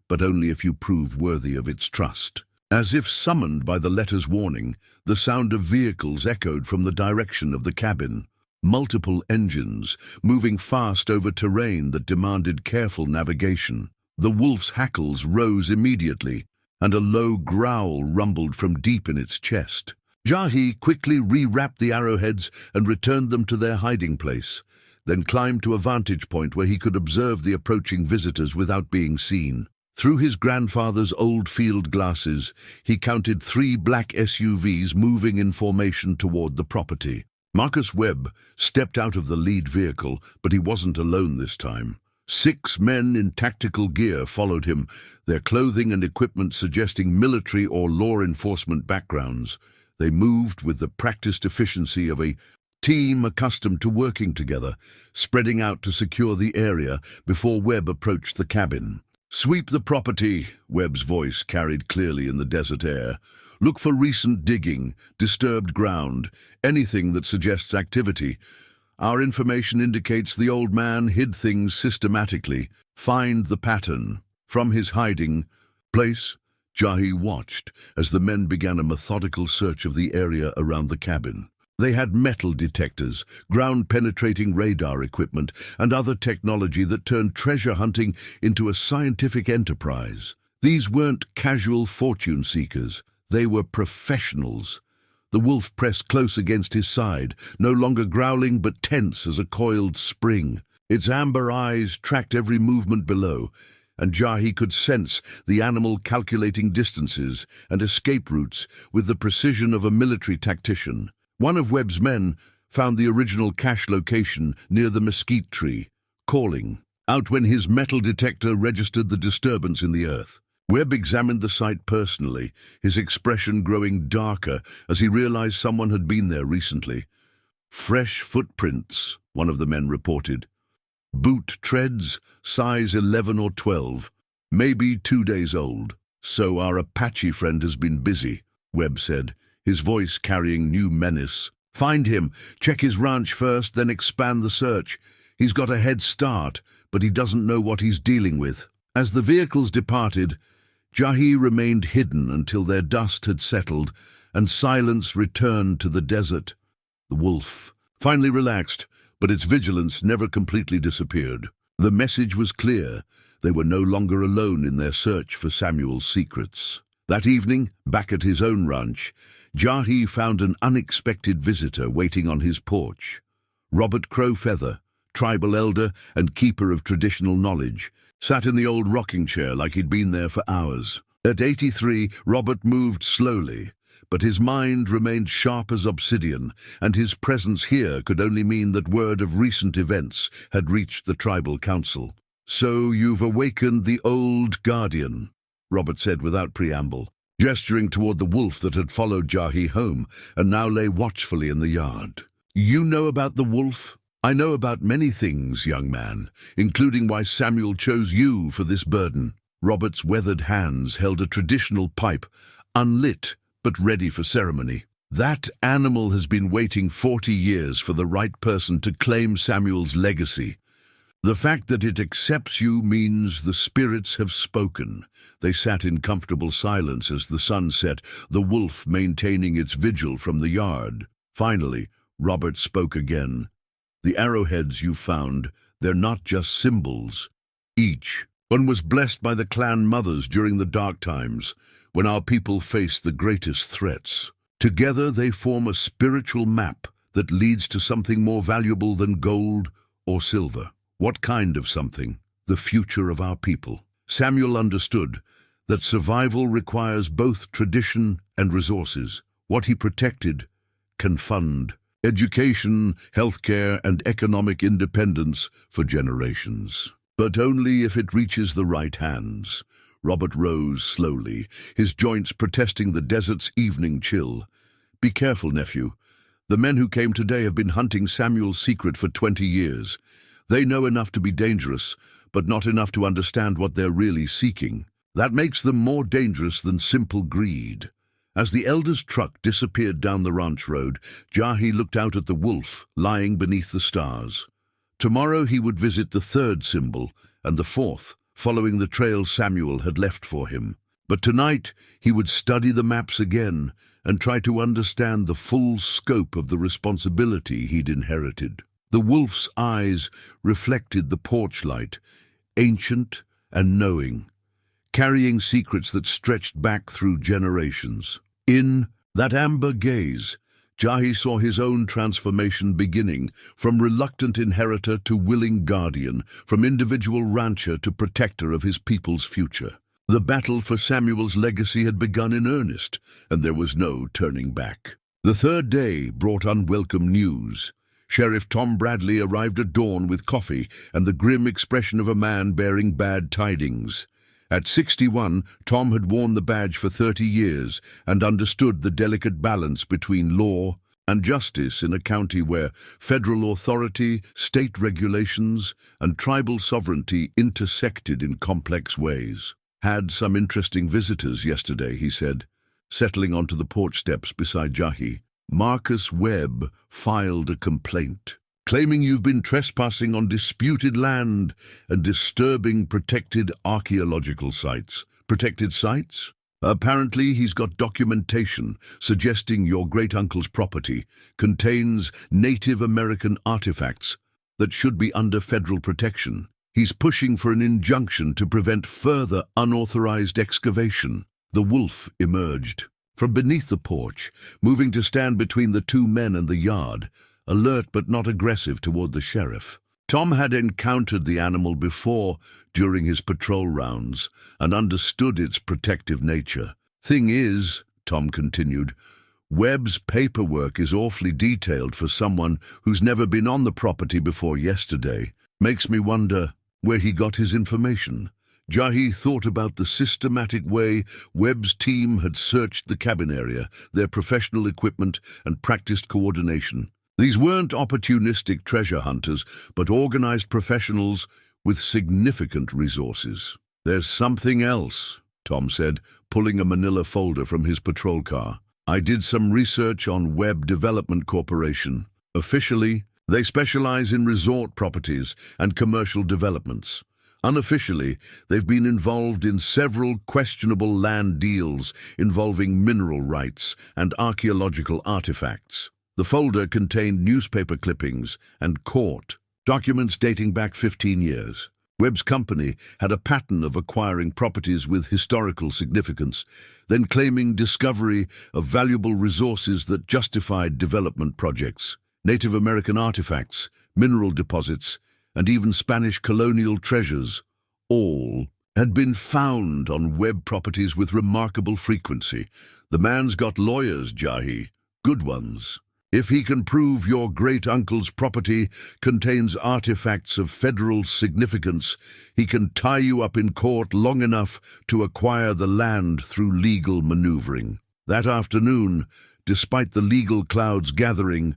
but only if you prove worthy of its trust." As if summoned by the letter's warning, the sound of vehicles echoed from the direction of the cabin. Multiple engines, moving fast over terrain that demanded careful navigation. The wolf's hackles rose immediately, and a low growl rumbled from deep in its chest. Jahie quickly rewrapped the arrowheads and returned them to their hiding place, then climbed to a vantage point where he could observe the approaching visitors without being seen. Through his grandfather's old field glasses, he counted 3 black SUVs moving in formation toward the property. Marcus Webb stepped out of the lead vehicle, but he wasn't alone this time. 6 men in tactical gear followed him, their clothing and equipment suggesting military or law enforcement backgrounds. They moved with the practiced efficiency of a team accustomed to working together, spreading out to secure the area before Webb approached the cabin. "Sweep the property," Webb's voice carried clearly in the desert air. "Look for recent digging, disturbed ground, anything that suggests activity. Our information indicates the old man hid things systematically. Find the pattern." From his hiding place, Jahie watched as the men began a methodical search of the area around the cabin. They had metal detectors, ground-penetrating radar equipment, and other technology that turned treasure hunting into a scientific enterprise. These weren't casual fortune seekers. They were professionals. The wolf pressed close against his side, no longer growling but tense as a coiled spring. Its amber eyes tracked every movement below, and Jahie could sense the animal calculating distances and escape routes with the precision of a military tactician. One of Webb's men found the original cache location near the mesquite tree, calling out when his metal detector registered the disturbance in the earth. Webb examined the site personally, his expression growing darker as he realized someone had been there recently. "Fresh footprints," one of the men reported. "Boot treads, size 11 or 12, maybe 2 days old." "So our Apache friend has been busy," Webb said, his voice carrying new menace. "Find him, check his ranch first, then expand the search. He's got a head start, but he doesn't know what he's dealing with." As the vehicles departed, Jahie remained hidden until their dust had settled and silence returned to the desert. The wolf finally relaxed, but its vigilance never completely disappeared. The message was clear. They were no longer alone in their search for Samuel's secrets. That evening, back at his own ranch, Jahie found an unexpected visitor waiting on his porch. Robert Crowfeather, tribal elder and keeper of traditional knowledge, sat in the old rocking chair like he'd been there for hours. At 83, Robert moved slowly, but his mind remained sharp as obsidian, and his presence here could only mean that word of recent events had reached the tribal council. "So you've awakened the old guardian," Robert said without preamble, gesturing toward the wolf that had followed Jahie home and now lay watchfully in the yard. "You know about the wolf?" "I know about many things, young man, including why Samuel chose you for this burden." Robert's weathered hands held a traditional pipe, unlit but ready for ceremony. "That animal has been waiting 40 years for the right person to claim Samuel's legacy. The fact that it accepts you means the spirits have spoken." They sat in comfortable silence as the sun set, the wolf maintaining its vigil from the yard. Finally, Robert spoke again. "The arrowheads you found, they're not just symbols. Each one was blessed by the clan mothers during the dark times, when our people faced the greatest threats. Together they form a spiritual map that leads to something more valuable than gold or silver." "What kind of something?" "The future of our people." Samuel understood that survival requires both tradition and resources. What he protected can fund education, healthcare, and economic independence for generations. But only if it reaches the right hands. Robert rose slowly, his joints protesting the desert's evening chill. "Be careful, nephew. The men who came today have been hunting Samuel's secret for 20 years. They know enough to be dangerous, but not enough to understand what they're really seeking. That makes them more dangerous than simple greed." As the elder's truck disappeared down the ranch road, Jahie looked out at the wolf lying beneath the stars. Tomorrow he would visit the 3rd symbol and the 4th, following the trail Samuel had left for him. But tonight he would study the maps again and try to understand the full scope of the responsibility he'd inherited. The wolf's eyes reflected the porch light, ancient and knowing. carrying secrets that stretched back through generations. In that amber gaze, Jahie saw his own transformation beginning, from reluctant inheritor to willing guardian, from individual rancher to protector of his people's future. The battle for Samuel's legacy had begun in earnest, and there was no turning back. The third day brought unwelcome news. Sheriff Tom Bradley arrived at dawn with coffee and the grim expression of a man bearing bad tidings. At 61, Tom had worn the badge for 30 years and understood the delicate balance between law and justice in a county where federal authority, state regulations, and tribal sovereignty intersected in complex ways. "Had some interesting visitors yesterday," he said, settling onto the porch steps beside Jahie. "Marcus Webb filed a complaint, claiming you've been trespassing on disputed land and disturbing protected archaeological sites." Protected sites? Apparently he's got documentation suggesting your great-uncle's property contains Native American artifacts that should be under federal protection. He's pushing for an injunction to prevent further unauthorized excavation. The wolf emerged from beneath the porch, moving to stand between the two men and the yard, alert but not aggressive toward the sheriff. Tom had encountered the animal before during his patrol rounds and understood its protective nature. "Thing is," Tom continued, "Webb's paperwork is awfully detailed for someone who's never been on the property before yesterday. Makes me wonder where he got his information." Jahie thought about the systematic way Webb's team had searched the cabin area, their professional equipment, and practiced coordination. These weren't opportunistic treasure hunters, but organized professionals with significant resources. "There's something else," Tom said, pulling a manila folder from his patrol car. "I did some research on Webb Development Corporation. Officially, they specialize in resort properties and commercial developments. Unofficially, they've been involved in several questionable land deals involving mineral rights and archaeological artifacts." The folder contained newspaper clippings and court documents dating back 15 years. Webb's company had a pattern of acquiring properties with historical significance, then claiming discovery of valuable resources that justified development projects. Native American artifacts, mineral deposits, and even Spanish colonial treasures, all had been found on Webb properties with remarkable frequency. "The man's got lawyers, Jahie, good ones. If he can prove your great-uncle's property contains artifacts of federal significance, he can tie you up in court long enough to acquire the land through legal maneuvering." That afternoon, despite the legal clouds gathering,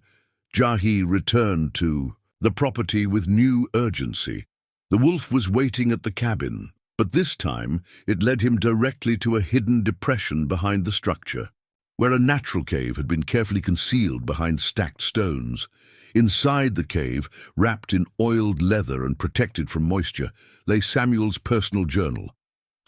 Jahie returned to the property with new urgency. The wolf was waiting at the cabin, but this time it led him directly to a hidden depression behind the structure, where a natural cave had been carefully concealed behind stacked stones. Inside the cave, wrapped in oiled leather and protected from moisture, lay Samuel's personal journal,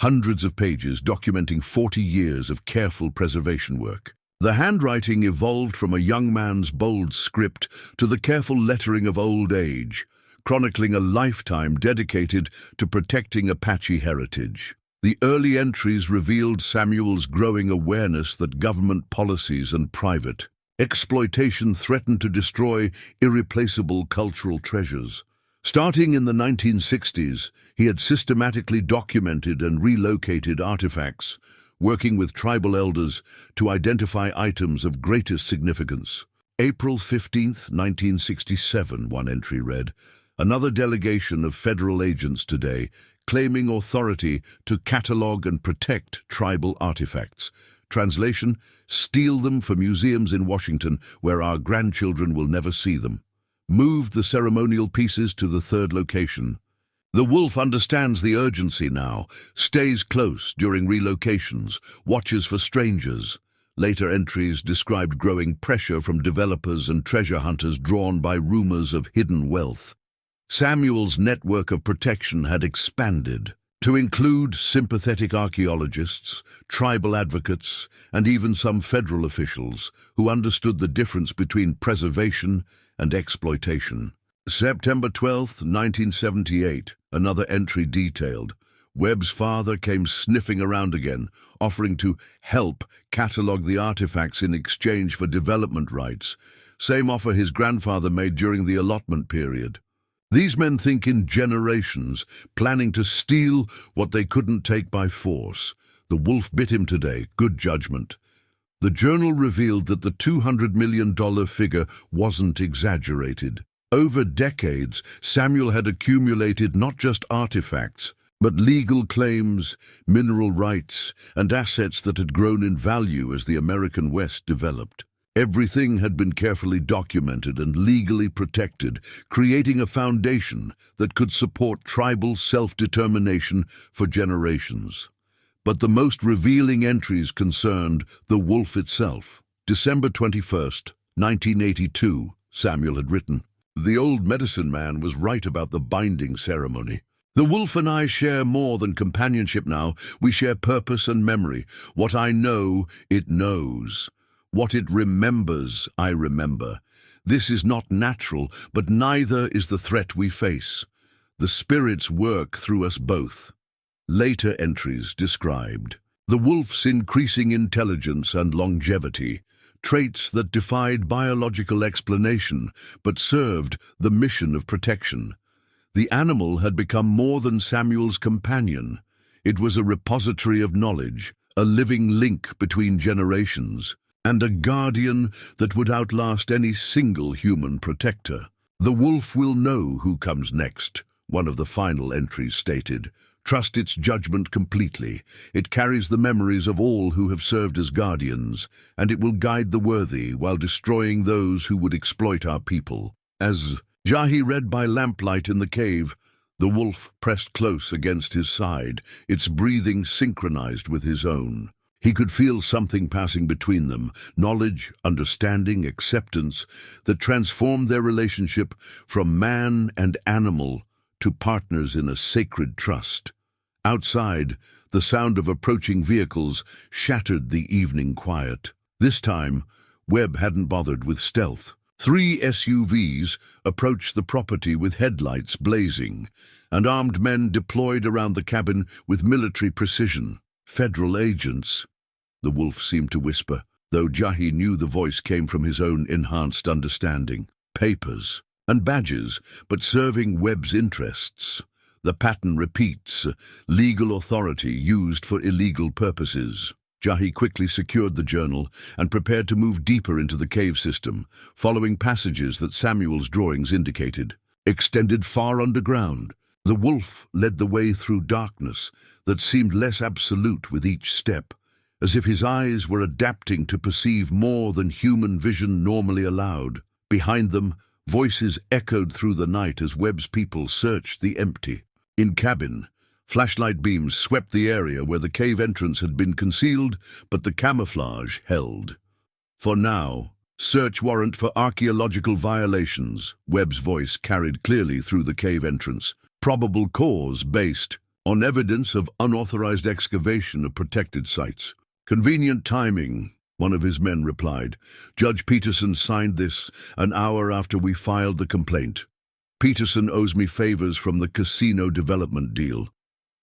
hundreds of pages documenting 40 years of careful preservation work. The handwriting evolved from a young man's bold script to the careful lettering of old age, chronicling a lifetime dedicated to protecting Apache heritage. The early entries revealed Samuel's growing awareness that government policies and private exploitation threatened to destroy irreplaceable cultural treasures. Starting in the 1960s, he had systematically documented and relocated artifacts, working with tribal elders to identify items of greatest significance. April 15, 1967, one entry read, "Another delegation of federal agents today claiming authority to catalog and protect tribal artifacts. Translation, steal them for museums in Washington where our grandchildren will never see them. Moved the ceremonial pieces to the third location. The wolf understands the urgency now, stays close during relocations, watches for strangers." Later entries described growing pressure from developers and treasure hunters drawn by rumors of hidden wealth. Samuel's network of protection had expanded to include sympathetic archaeologists, tribal advocates, and even some federal officials who understood the difference between preservation and exploitation. September 12, 1978, another entry detailed, Webb's father came sniffing around again, offering to help catalog the artifacts in exchange for development rights. Same offer his grandfather made during the allotment period. These men think in generations, planning to steal what they couldn't take by force. The wolf bit him today. Good judgment. The journal revealed that the $200 million figure wasn't exaggerated. Over decades, Samuel had accumulated not just artifacts, but legal claims, mineral rights, and assets that had grown in value as the American West developed. Everything had been carefully documented and legally protected, creating a foundation that could support tribal self-determination for generations. But the most revealing entries concerned the wolf itself. December 21st, 1982, Samuel had written. The old medicine man was right about the binding ceremony. The wolf and I share more than companionship now. We share purpose and memory. What I know, it knows. What it remembers, I remember. This is not natural, but neither is the threat we face. The spirits work through us both. Later entries described the wolf's increasing intelligence and longevity, traits that defied biological explanation but served the mission of protection. The animal had become more than Samuel's companion. It was a repository of knowledge, a living link between generations, and a guardian that would outlast any single human protector. The wolf will know who comes next, one of the final entries stated. Trust its judgment completely. It carries the memories of all who have served as guardians, and it will guide the worthy while destroying those who would exploit our people. As Jahie read by lamplight in the cave, the wolf pressed close against his side, its breathing synchronized with his own. He could feel something passing between them, knowledge, understanding, acceptance, that transformed their relationship from man and animal to partners in a sacred trust. Outside, the sound of approaching vehicles shattered the evening quiet. This time, Webb hadn't bothered with stealth. 3 SUVs approached the property with headlights blazing, and armed men deployed around the cabin with military precision. Federal agents, the wolf seemed to whisper, though Jahie knew the voice came from his own enhanced understanding. Papers and badges, but serving Webb's interests. The pattern repeats, legal authority used for illegal purposes. Jahie quickly secured the journal and prepared to move deeper into the cave system, following passages that Samuel's drawings indicated. Extended far underground, the wolf led the way through darkness that seemed less absolute with each step, as if his eyes were adapting to perceive more than human vision normally allowed. Behind them, voices echoed through the night as Webb's people searched the empty. In cabin, flashlight beams swept the area where the cave entrance had been concealed, but the camouflage held. For now, search warrant for archaeological violations, Webb's voice carried clearly through the cave entrance. Probable cause based on evidence of unauthorized excavation of protected sites. Convenient timing, one of his men replied. Judge Peterson signed this an hour after we filed the complaint. Peterson owes me favors from the casino development deal.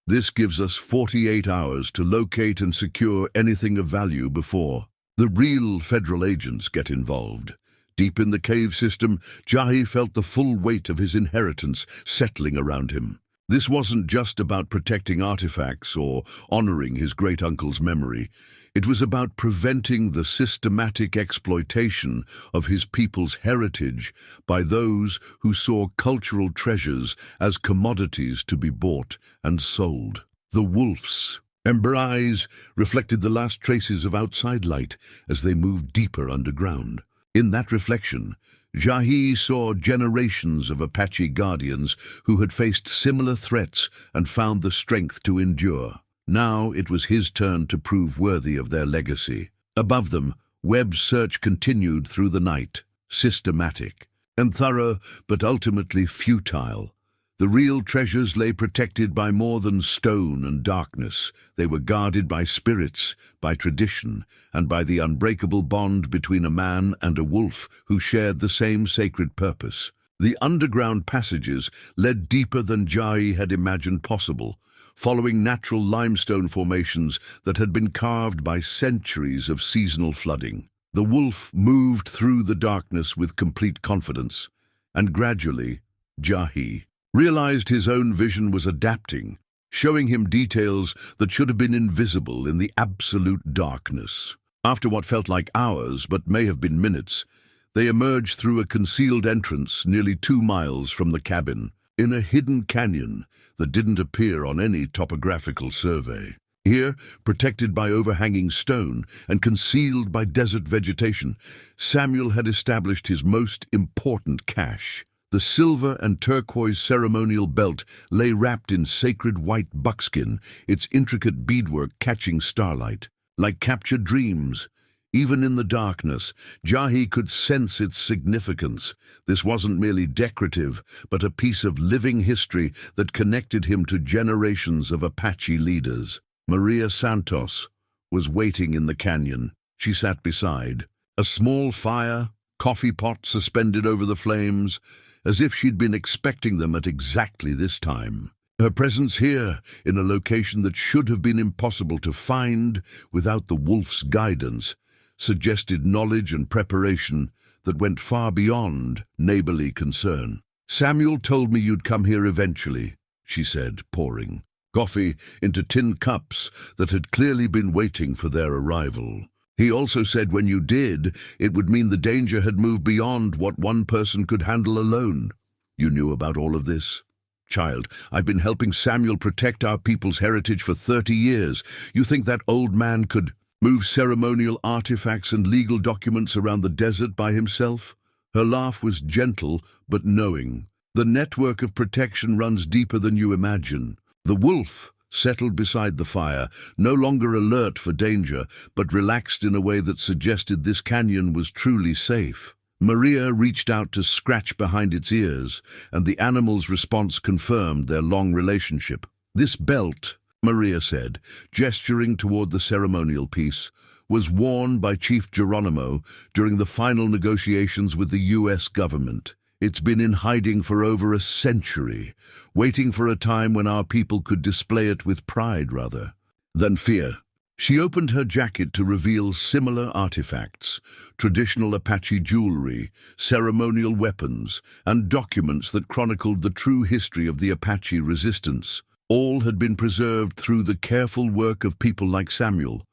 This gives us 48 hours to locate and secure anything of value before the real federal agents get involved. Deep in the cave system, Jahie felt the full weight of his inheritance settling around him. This wasn't just about protecting artifacts or honoring his great-uncle's memory. It was about preventing the systematic exploitation of his people's heritage by those who saw cultural treasures as commodities to be bought and sold. The wolf's ember eyes reflected the last traces of outside light as they moved deeper underground. In that reflection, Jahie saw generations of Apache guardians who had faced similar threats and found the strength to endure. Now it was his turn to prove worthy of their legacy. Above them, Webb's search continued through the night, systematic and thorough, but ultimately futile. The real treasures lay protected by more than stone and darkness. They were guarded by spirits, by tradition, and by the unbreakable bond between a man and a wolf who shared the same sacred purpose. The underground passages led deeper than Jahie had imagined possible, following natural limestone formations that had been carved by centuries of seasonal flooding. The wolf moved through the darkness with complete confidence, and gradually, Jahie realized his own vision was adapting, showing him details that should have been invisible in the absolute darkness. After what felt like hours, but may have been minutes, they emerged through a concealed entrance nearly 2 miles from the cabin, in a hidden canyon that didn't appear on any topographical survey. Here, protected by overhanging stone and concealed by desert vegetation, Samuel had established his most important cache. The silver and turquoise ceremonial belt lay wrapped in sacred white buckskin, its intricate beadwork catching starlight. Like captured dreams, even in the darkness, Jahie could sense its significance. This wasn't merely decorative, but a piece of living history that connected him to generations of Apache leaders. Maria Santos was waiting in the canyon. She sat beside a small fire, coffee pot suspended over the flames, as if she'd been expecting them at exactly this time. Her presence here, in a location that should have been impossible to find without the wolf's guidance, suggested knowledge and preparation that went far beyond neighborly concern. "Samuel told me you'd come here eventually," she said, pouring coffee into tin cups that had clearly been waiting for their arrival. "He also said when you did, it would mean the danger had moved beyond what one person could handle alone. You knew about all of this?" "Child, I've been helping Samuel protect our people's heritage for 30 years. You think that old man could move ceremonial artifacts and legal documents around the desert by himself?" Her laugh was gentle but knowing. "The network of protection runs deeper than you imagine." The wolf settled beside the fire, no longer alert for danger, but relaxed in a way that suggested this canyon was truly safe. Maria reached out to scratch behind its ears, and the animal's response confirmed their long relationship. "This belt," Maria said, gesturing toward the ceremonial piece, "was worn by Chief Geronimo during the final negotiations with the U.S. government. It's been in hiding for over a century, waiting for a time when our people could display it with pride rather than fear." She opened her jacket to reveal similar artifacts, traditional Apache jewelry, ceremonial weapons, and documents that chronicled the true history of the Apache resistance. All had been preserved through the careful work of people like Samuel,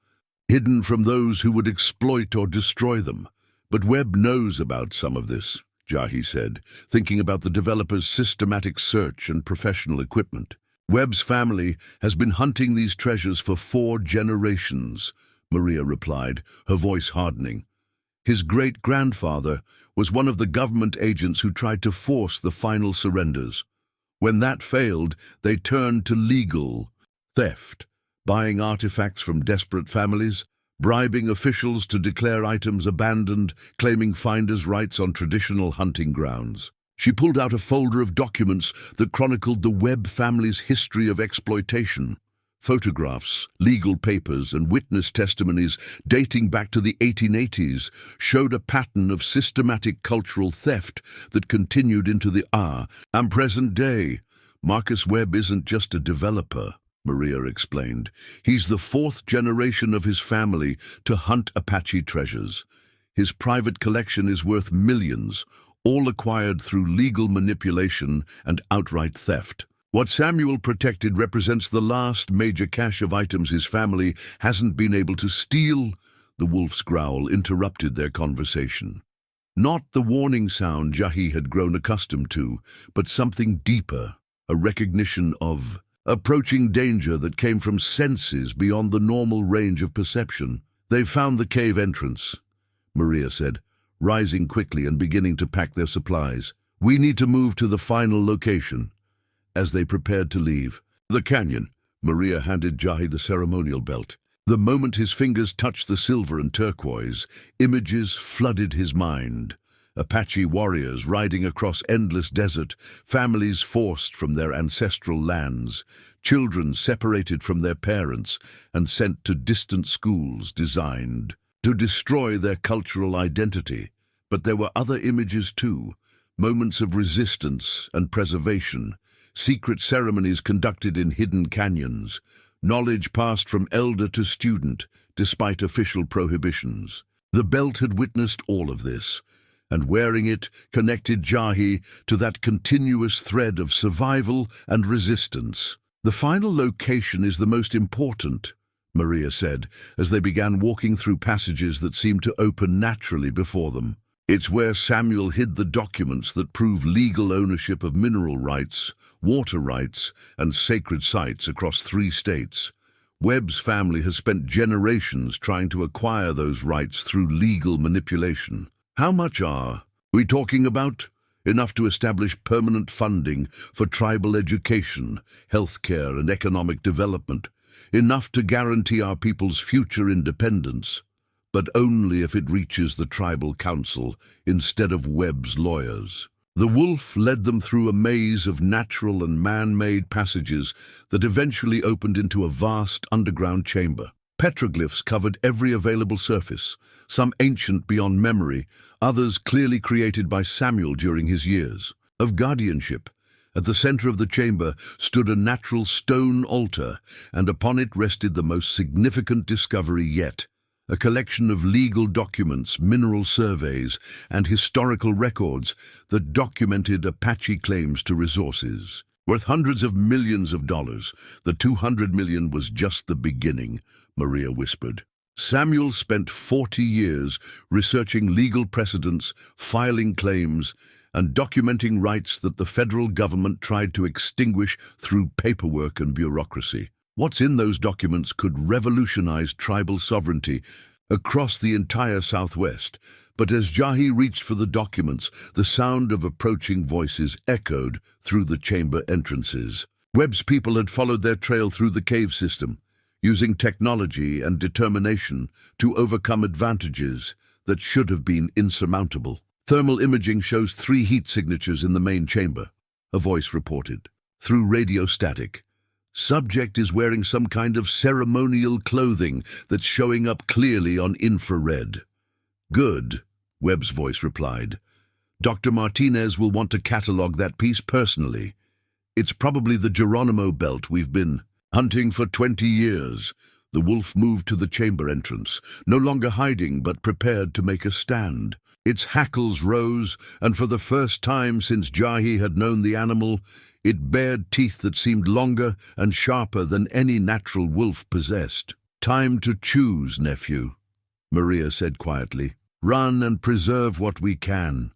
hidden from those who would exploit or destroy them. "But Webb knows about some of this," Jahie said, thinking about the developer's systematic search and professional equipment. "Webb's family has been hunting these treasures for 4 generations, Maria replied, her voice hardening. "His great-grandfather was one of the government agents who tried to force the final surrenders. When that failed, they turned to legal theft, buying artifacts from desperate families, bribing officials to declare items abandoned, claiming finders' rights on traditional hunting grounds." She pulled out a folder of documents that chronicled the Webb family's history of exploitation. Photographs, legal papers, and witness testimonies dating back to the 1880s showed a pattern of systematic cultural theft that continued into the and present day. "Marcus Webb isn't just a developer," Maria explained. "He's the 4th generation of his family to hunt Apache treasures. His private collection is worth millions, all acquired through legal manipulation and outright theft. What Samuel protected represents the last major cache of items his family hasn't been able to steal." The wolf's growl interrupted their conversation. Not the warning sound Jahie had grown accustomed to, but something deeper, a recognition of approaching danger that came from senses beyond the normal range of perception. "They've found the cave entrance," Maria said, rising quickly and beginning to pack their supplies. "We need to move to the final location." As they prepared to leave the canyon, Maria handed Jahie the ceremonial belt. The moment his fingers touched the silver and turquoise, images flooded his mind. Apache warriors riding across endless desert, families forced from their ancestral lands, children separated from their parents and sent to distant schools designed to destroy their cultural identity. But there were other images too, moments of resistance and preservation, secret ceremonies conducted in hidden canyons, knowledge passed from elder to student, despite official prohibitions. The belt had witnessed all of this, and wearing it connected Jahie to that continuous thread of survival and resistance. "The final location is the most important," Maria said, as they began walking through passages that seemed to open naturally before them. "It's where Samuel hid the documents that prove legal ownership of mineral rights, water rights, and sacred sites across 3 states. Webb's family has spent generations trying to acquire those rights through legal manipulation. How much are we talking about? Enough to establish permanent funding for tribal education, healthcare, and economic development. Enough to guarantee our people's future independence, but only if it reaches the tribal council instead of Webb's lawyers." The wolf led them through a maze of natural and man-made passages that eventually opened into a vast underground chamber. Petroglyphs covered every available surface, some ancient beyond memory, others clearly created by Samuel during his years of guardianship. At the center of the chamber stood a natural stone altar, and upon it rested the most significant discovery yet: a collection of legal documents, mineral surveys, and historical records that documented Apache claims to resources. Worth hundreds of millions of dollars, the $200 million was just the beginning, Maria whispered. Samuel spent 40 years researching legal precedents, filing claims, and documenting rights that the federal government tried to extinguish through paperwork and bureaucracy. What's in those documents could revolutionize tribal sovereignty across the entire Southwest. But as Jahie reached for the documents, the sound of approaching voices echoed through the chamber entrances. Webb's people had followed their trail through the cave system, using technology and determination to overcome advantages that should have been insurmountable. "Thermal imaging shows 3 heat signatures in the main chamber," a voice reported. "Through radio static. Subject is wearing some kind of ceremonial clothing that's showing up clearly on infrared." "Good," Webb's voice replied. "Dr. Martinez will want to catalog that piece personally. It's probably the Geronimo belt we've been hunting for 20 years. The wolf moved to the chamber entrance, no longer hiding but prepared to make a stand. Its hackles rose, and for the first time since Jahie had known the animal, it bared teeth that seemed longer and sharper than any natural wolf possessed. "Time to choose, nephew," Maria said quietly. "Run and preserve what we can.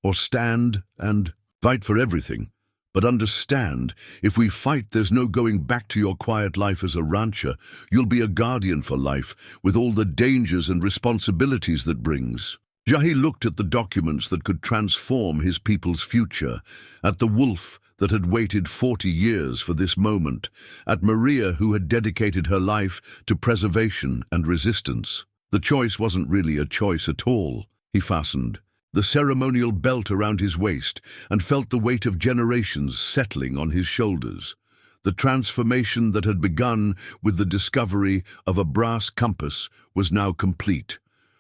Or stand and fight for everything. But understand, if we fight, there's no going back to your quiet life as a rancher. You'll be a guardian for life, with all the dangers and responsibilities that brings." Jahie looked at the documents that could transform his people's future, at the wolf that had waited 40 years for this moment, at Maria who had dedicated her life to preservation and resistance. The choice wasn't really a choice at all. He fastened the ceremonial belt around his waist and felt the weight of generations settling on his shoulders. The transformation that had begun with the discovery of a brass compass was now complete.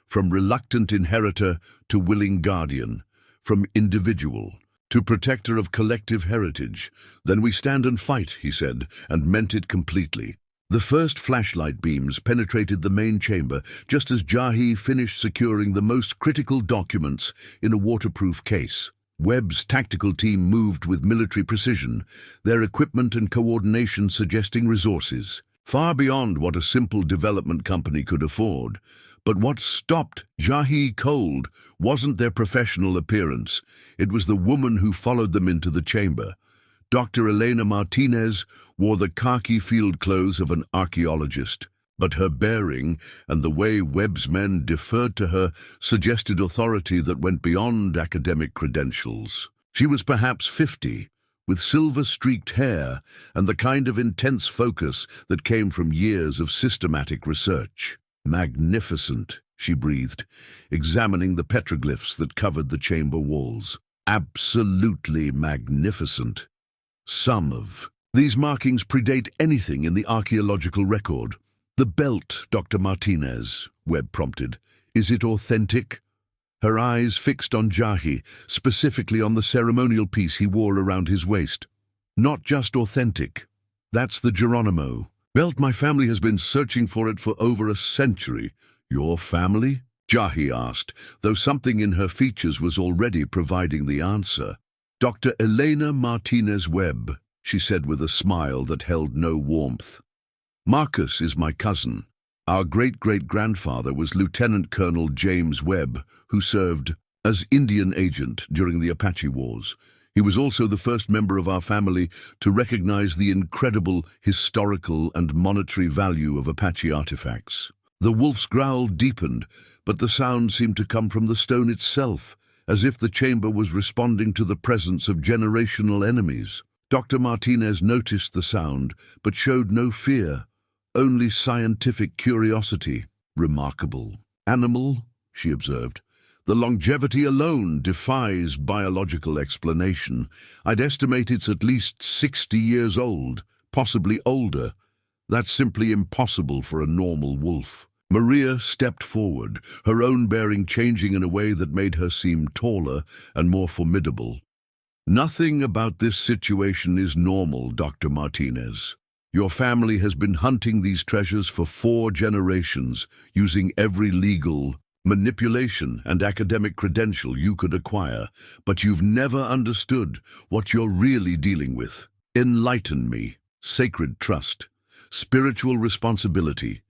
From reluctant inheritor to willing guardian, from individual to protector of collective heritage. "Then we stand and fight," he said, and meant it completely. The first flashlight beams penetrated the main chamber just as Jahie finished securing the most critical documents in a waterproof case. Webb's tactical team moved with military precision, their equipment and coordination suggesting resources far beyond what a simple development company could afford. But what stopped Jahie cold wasn't their professional appearance. It was the woman who followed them into the chamber. Dr. Elena Martinez wore the khaki field clothes of an archaeologist, but her bearing and the way Webb's men deferred to her suggested authority that went beyond academic credentials. She was perhaps 50, with silver-streaked hair and the kind of intense focus that came from years of systematic research. "Magnificent," she breathed, examining the petroglyphs that covered the chamber walls. "Absolutely magnificent. Some of these markings predate anything in the archaeological record." "The belt, Dr. Martinez," Webb prompted. "Is it authentic?" Her eyes fixed on Jahie, specifically on the ceremonial piece he wore around his waist. not just authentic. That's the Geronimo belt. My family has been searching for it for over a century. Your family? Jahie asked, though something in her features was already providing the answer. Dr. Elena Martinez-Webb, she said with a smile that held no warmth. Marcus is my cousin. Our great-great-grandfather was Lieutenant Colonel James Webb, who served as Indian agent during the Apache Wars. He was also the first member of our family to recognize the incredible historical and monetary value of Apache artifacts. The wolf's growl deepened, but the sound seemed to come from the stone itself, as if the chamber was responding to the presence of generational enemies. Dr. Martinez noticed the sound, but showed no fear, only scientific curiosity. Remarkable animal, she observed. The longevity alone defies biological explanation. I'd estimate it's at least 60 years old, possibly older. That's simply impossible for a normal wolf. Maria stepped forward, her own bearing changing in a way that made her seem taller and more formidable. Nothing about this situation is normal, Dr. Martinez. Your family has been hunting these treasures for 4 generations, using every legal manipulation and academic credential you could acquire, but you've never understood what you're really dealing with. Enlighten me. Sacred trust, spiritual responsibility,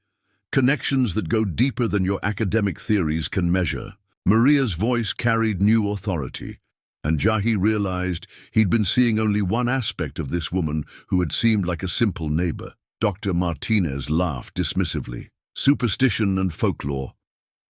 connections that go deeper than your academic theories can measure. Maria's voice carried new authority, and Jahie realized he'd been seeing only one aspect of this woman who had seemed like a simple neighbor. Dr. Martinez laughed dismissively. Superstition and folklore.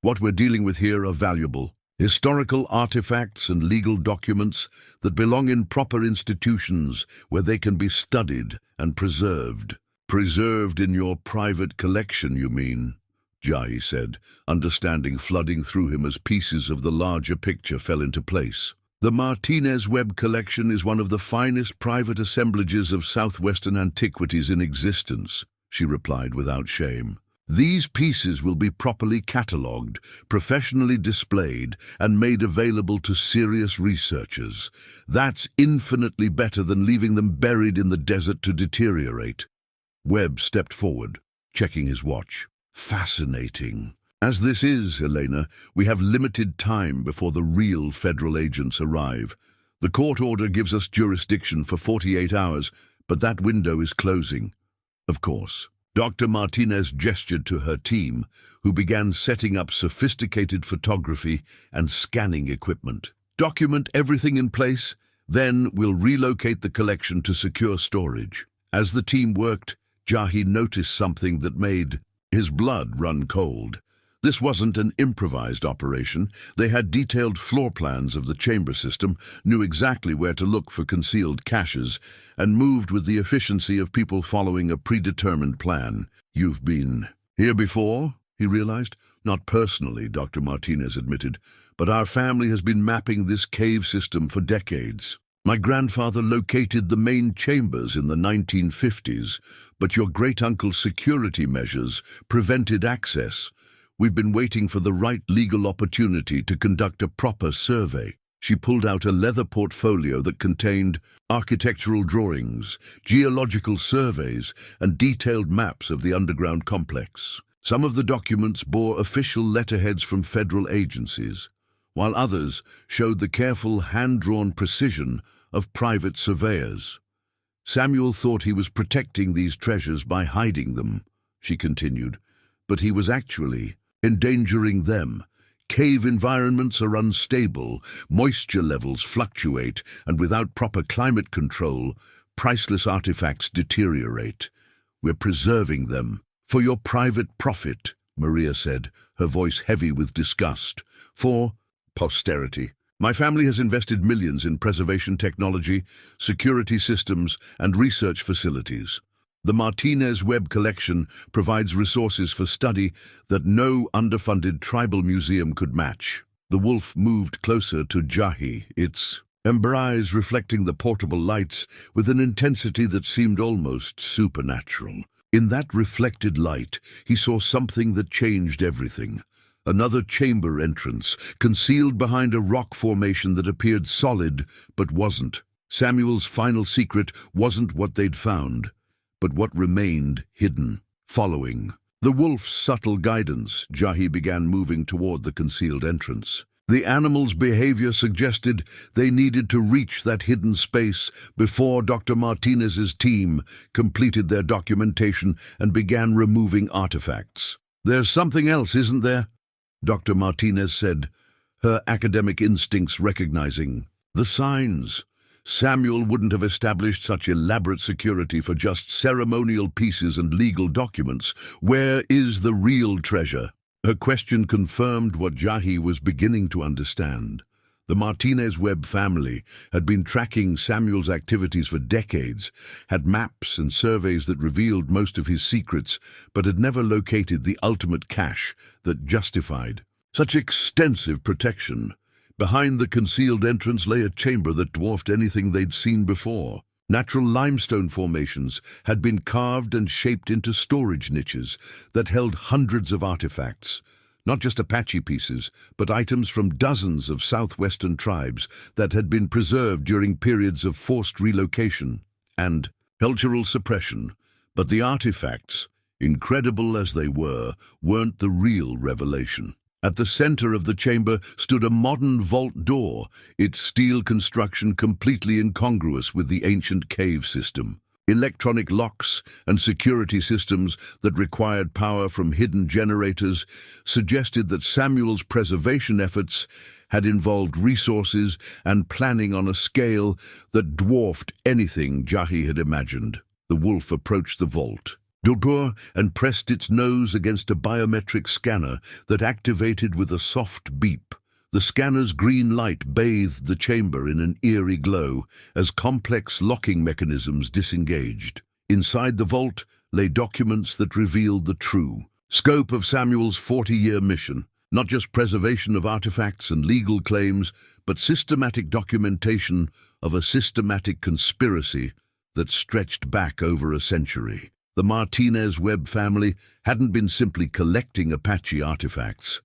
What we're dealing with here are valuable, historical artifacts and legal documents that belong in proper institutions where they can be studied and preserved. Preserved in your private collection, you mean? Jahie said, understanding flooding through him as pieces of the larger picture fell into place. The Martinez-Webb collection is one of the finest private assemblages of southwestern antiquities in existence, she replied without shame. These pieces will be properly catalogued, professionally displayed, and made available to serious researchers. That's infinitely better than leaving them buried in the desert to deteriorate. Webb stepped forward, checking his watch. Fascinating. As this is, Elena, we have limited time before the real federal agents arrive. The court order gives us jurisdiction for 48 hours, but that window is closing. Of course. Dr. Martinez gestured to her team, who began setting up sophisticated photography and scanning equipment. Document everything in place, then we'll relocate the collection to secure storage. As the team worked, Jahie noticed something that made his blood run cold. This wasn't an improvised operation. They had detailed floor plans of the chamber system, knew exactly where to look for concealed caches, and moved with the efficiency of people following a predetermined plan. You've been here before, he realized. Not personally, Dr. Martinez admitted, but our family has been mapping this cave system for decades. My grandfather located the main chambers in the 1950s, but your great-uncle's security measures prevented access. We've been waiting for the right legal opportunity to conduct a proper survey. She pulled out a leather portfolio that contained architectural drawings, geological surveys, and detailed maps of the underground complex. Some of the documents bore official letterheads from federal agencies, while others showed the careful hand-drawn precision of private surveyors. Samuel thought he was protecting these treasures by hiding them, she continued, but he was actually endangering them. Cave environments are unstable, moisture levels fluctuate, and without proper climate control, priceless artifacts deteriorate. We're preserving them for your private profit, Maria said, her voice heavy with disgust. For posterity. My family has invested millions in preservation technology, security systems, and research facilities. The Martinez-Webb collection provides resources for study that no underfunded tribal museum could match. The wolf moved closer to Jahie, its eyes reflecting the portable lights with an intensity that seemed almost supernatural. In that reflected light, he saw something that changed everything. Another chamber entrance, concealed behind a rock formation that appeared solid but wasn't. Samuel's final secret wasn't what they'd found, but what remained hidden. Following the wolf's subtle guidance, Jahie began moving toward the concealed entrance. The animal's behavior suggested they needed to reach that hidden space before Dr. Martinez's team completed their documentation and began removing artifacts. "There's something else, isn't there?" Dr. Martinez said, her academic instincts recognizing the signs. Samuel wouldn't have established such elaborate security for just ceremonial pieces and legal documents. Where is the real treasure? Her question confirmed what Jahie was beginning to understand. The Martinez-Webb family had been tracking Samuel's activities for decades, had maps and surveys that revealed most of his secrets, but had never located the ultimate cache that justified such extensive protection. Behind the concealed entrance lay a chamber that dwarfed anything they'd seen before. Natural limestone formations had been carved and shaped into storage niches that held hundreds of artifacts, not just Apache pieces, but items from dozens of southwestern tribes that had been preserved during periods of forced relocation and cultural suppression. But the artifacts, incredible as they weren't the real revelation. At the center of the chamber stood a modern vault door, its steel construction completely incongruous with the ancient cave system. Electronic locks and security systems that required power from hidden generators suggested that Samuel's preservation efforts had involved resources and planning on a scale that dwarfed anything Jahie had imagined. The wolf approached the vault, and pressed its nose against a biometric scanner that activated with a soft beep. The scanner's green light bathed the chamber in an eerie glow as complex locking mechanisms disengaged. Inside the vault lay documents that revealed the true scope of Samuel's 40-year mission, not just preservation of artifacts and legal claims, but systematic documentation of a systematic conspiracy that stretched back over a century. The Martinez-Webb family hadn't been simply collecting Apache artifacts.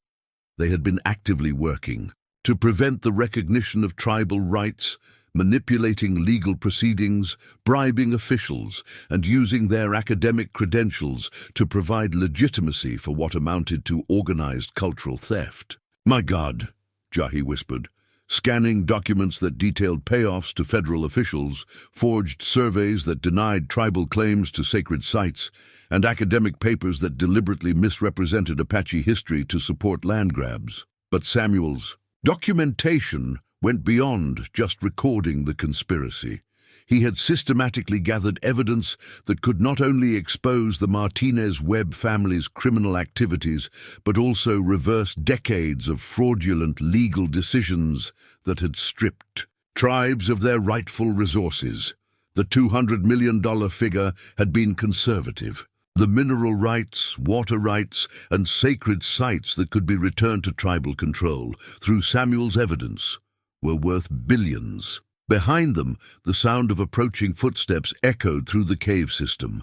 They had been actively working to prevent the recognition of tribal rights, manipulating legal proceedings, bribing officials, and using their academic credentials to provide legitimacy for what amounted to organized cultural theft. "My God," Jahie whispered, scanning documents that detailed payoffs to federal officials, forged surveys that denied tribal claims to sacred sites, and academic papers that deliberately misrepresented Apache history to support land grabs. But Samuel's documentation went beyond just recording the conspiracy. He had systematically gathered evidence that could not only expose the Martinez-Webb family's criminal activities, but also reverse decades of fraudulent legal decisions that had stripped tribes of their rightful resources. The $200 million figure had been conservative. The mineral rights, water rights, and sacred sites that could be returned to tribal control through Samuel's evidence were worth billions. Behind them, the sound of approaching footsteps echoed through the cave system.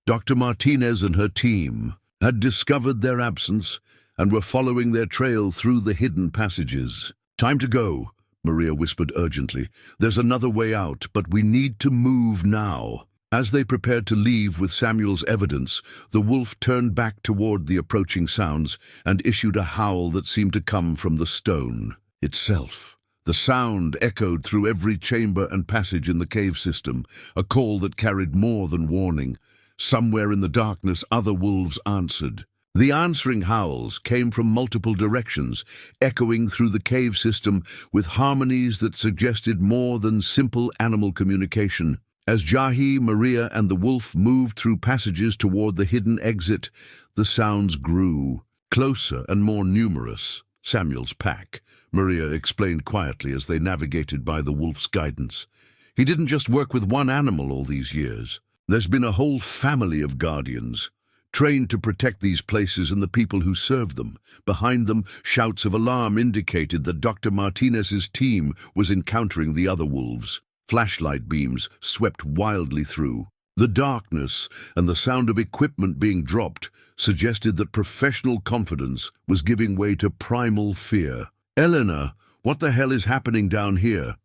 Dr. Martinez and her team had discovered their absence and were following their trail through the hidden passages. "Time to go," Maria whispered urgently. "There's another way out, but we need to move now." As they prepared to leave with Samuel's evidence, the wolf turned back toward the approaching sounds and issued a howl that seemed to come from the stone itself. The sound echoed through every chamber and passage in the cave system, a call that carried more than warning. Somewhere in the darkness, other wolves answered. The answering howls came from multiple directions, echoing through the cave system with harmonies that suggested more than simple animal communication. As Jahie, Maria, and the wolf moved through passages toward the hidden exit, the sounds grew, closer and more numerous. "Samuel's pack," Maria explained quietly as they navigated by the wolf's guidance. "He didn't just work with one animal all these years. There's been a whole family of guardians, trained to protect these places and the people who serve them." Behind them, shouts of alarm indicated that Dr. Martinez's team was encountering the other wolves. Flashlight beams swept wildly through. The darkness and the sound of equipment being dropped suggested that professional confidence was giving way to primal fear. "Eleanor, what the hell is happening down here?"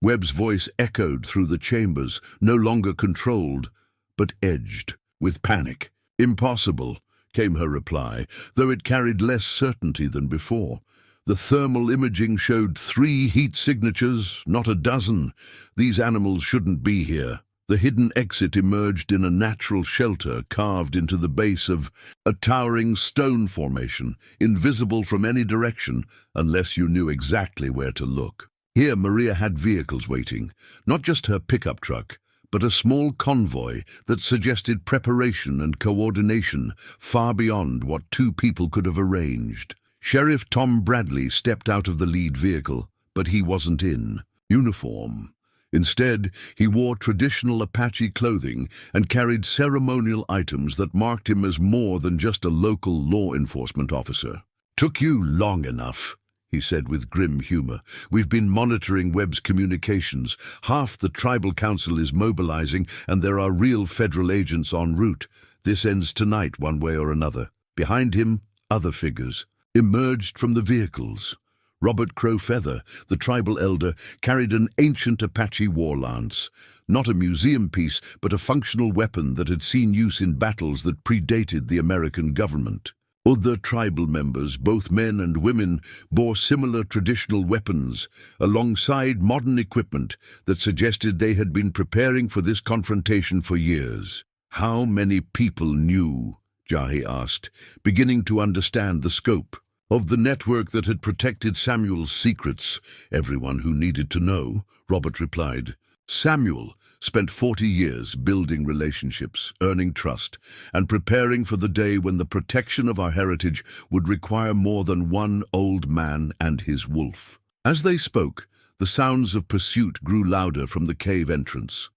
Webb's voice echoed through the chambers, no longer controlled, but edged with panic. "Impossible," came her reply, though it carried less certainty than before. "The thermal imaging showed 3 heat signatures, not a dozen. These animals shouldn't be here." The hidden exit emerged in a natural shelter carved into the base of a towering stone formation, invisible from any direction unless you knew exactly where to look. Here Maria had vehicles waiting, not just her pickup truck, but a small convoy that suggested preparation and coordination far beyond what 2 people could have arranged. Sheriff Tom Bradley stepped out of the lead vehicle, but he wasn't in uniform. Instead, he wore traditional Apache clothing and carried ceremonial items that marked him as more than just a local law enforcement officer. "Took you long enough," he said with grim humor. "We've been monitoring Webb's communications. Half the tribal council is mobilizing, and there are real federal agents en route. This ends tonight one way or another." Behind him, other figures emerged from the vehicles. Robert Crowfeather, the tribal elder, carried an ancient Apache war lance, not a museum piece, but a functional weapon that had seen use in battles that predated the American government. Other tribal members, both men and women, bore similar traditional weapons, alongside modern equipment that suggested they had been preparing for this confrontation for years. "How many people knew?" Jahie asked, beginning to understand the scope of the network that had protected Samuel's secrets. "Everyone who needed to know," Robert replied. Samuel spent 40 years building relationships, earning trust, and preparing for the day when the protection of our heritage would require more than one old man and his wolf. As they spoke, the sounds of pursuit grew louder from the cave entrance.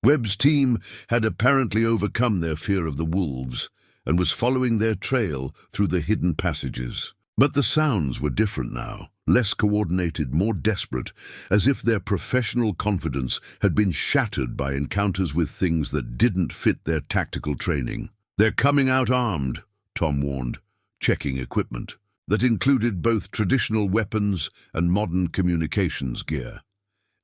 Webb's team had apparently overcome their fear of the wolves and was following their trail through the hidden passages. But the sounds were different now, less coordinated, more desperate, as if their professional confidence had been shattered by encounters with things that didn't fit their tactical training. "They're coming out armed," Tom warned, checking equipment that included both traditional weapons and modern communications gear.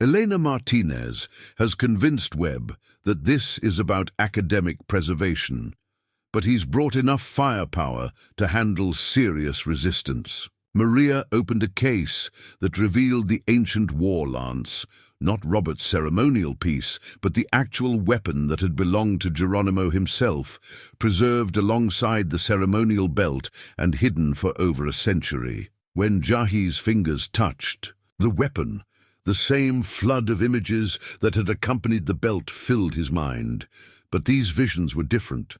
Elena Martinez has convinced Webb that this is about academic preservation, but he's brought enough firepower to handle serious resistance. Maria opened a case that revealed the ancient war lance, not Robert's ceremonial piece, but the actual weapon that had belonged to Geronimo himself, preserved alongside the ceremonial belt and hidden for over a century. When Jahie's fingers touched the weapon, the same flood of images that had accompanied the belt filled his mind. But these visions were different.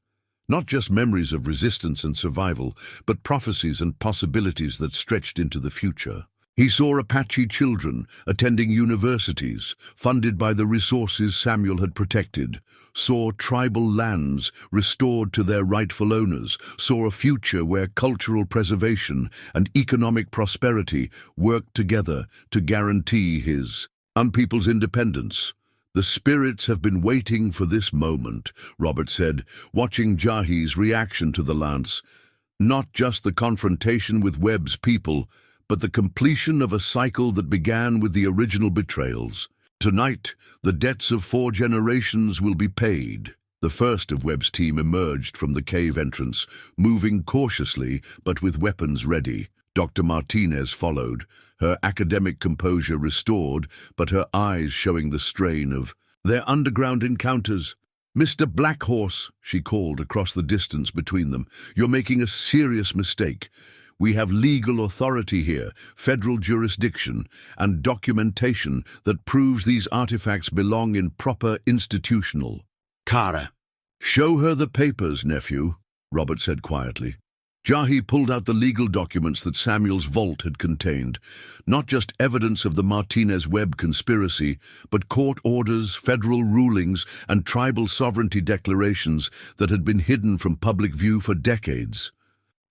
Not just memories of resistance and survival, but prophecies and possibilities that stretched into the future. He saw Apache children attending universities, funded by the resources Samuel had protected, saw tribal lands restored to their rightful owners, saw a future where cultural preservation and economic prosperity worked together to guarantee his people's independence. "The spirits have been waiting for this moment," Robert said, watching Jahie's reaction to the lance. Not just the confrontation with Webb's people, but the completion of a cycle that began with the original betrayals. "Tonight, the debts of 4 generations will be paid." The first of Webb's team emerged from the cave entrance, moving cautiously but with weapons ready. Dr. Martinez followed, her academic composure restored, but her eyes showing the strain of their underground encounters. "Mr. Blackhorse," she called across the distance between them, "you're making a serious mistake. We have legal authority here, federal jurisdiction, and documentation that proves these artifacts belong in proper institutional." "Kara." "Show her the papers, nephew," Robert said quietly. Jahie pulled out the legal documents that Samuel's vault had contained, not just evidence of the Martinez-Webb conspiracy, but court orders, federal rulings, and tribal sovereignty declarations that had been hidden from public view for decades.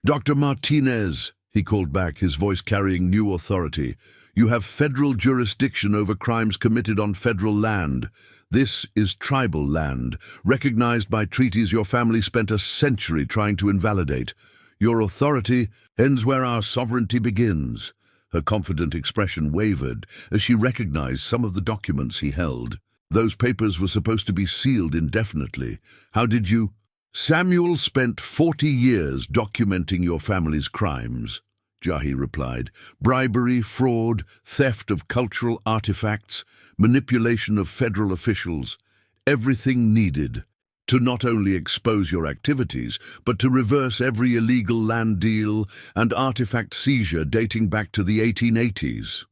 "Dr. Martinez," he called back, his voice carrying new authority, "you have federal jurisdiction over crimes committed on federal land. This is tribal land, recognized by treaties your family spent a century trying to invalidate. Your authority ends where our sovereignty begins. Her confident expression wavered as she recognized some of the documents he held. Those papers were supposed to be sealed indefinitely. How did you— Samuel spent 40 years documenting your family's crimes, Jahie replied. Bribery, fraud, theft of cultural artifacts, manipulation of federal officials. Everything needed to not only expose your activities, but to reverse every illegal land deal and artifact seizure dating back to the 1880s.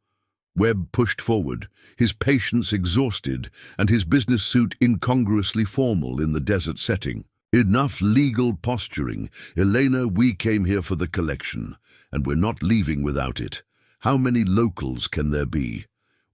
Webb pushed forward, his patience exhausted and his business suit incongruously formal in the desert setting. Enough legal posturing. Elena, we came here for the collection, and we're not leaving without it. How many locals can there be?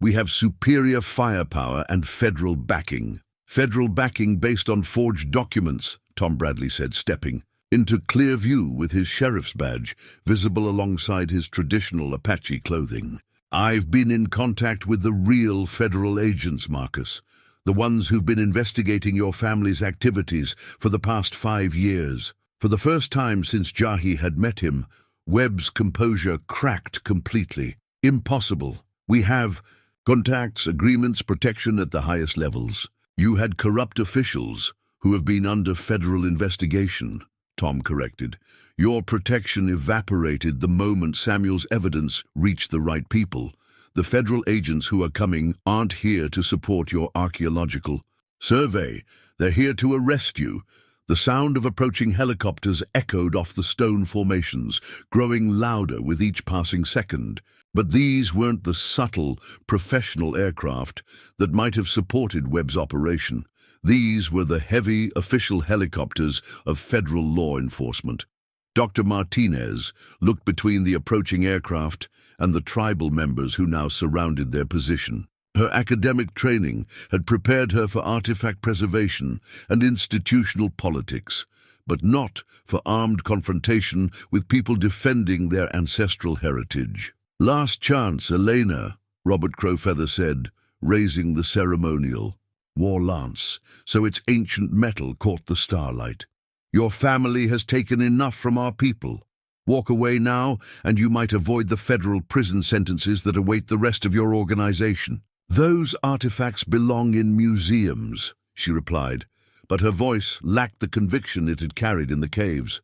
We have superior firepower and federal backing. Federal backing based on forged documents, Tom Bradley said, stepping into clear view with his sheriff's badge visible alongside his traditional Apache clothing. I've been in contact with the real federal agents, Marcus, the ones who've been investigating your family's activities for the past 5 years. For the first time since Jahie had met him, Webb's composure cracked completely. Impossible. We have contacts, agreements, protection at the highest levels. You had corrupt officials who have been under federal investigation, Tom corrected. Your protection evaporated the moment Samuel's evidence reached the right people. The federal agents who are coming aren't here to support your archaeological survey. They're here to arrest you. The sound of approaching helicopters echoed off the stone formations, growing louder with each passing second. But these weren't the subtle, professional aircraft that might have supported Webb's operation. These were the heavy, official helicopters of federal law enforcement. Dr. Martinez looked between the approaching aircraft and the tribal members who now surrounded their position. Her academic training had prepared her for artifact preservation and institutional politics, but not for armed confrontation with people defending their ancestral heritage. Last chance, Elena, Robert Crowfeather said, raising the ceremonial war lance so its ancient metal caught the starlight. Your family has taken enough from our people. Walk away now, and you might avoid the federal prison sentences that await the rest of your organization. Those artifacts belong in museums, she replied, but her voice lacked the conviction it had carried in the caves.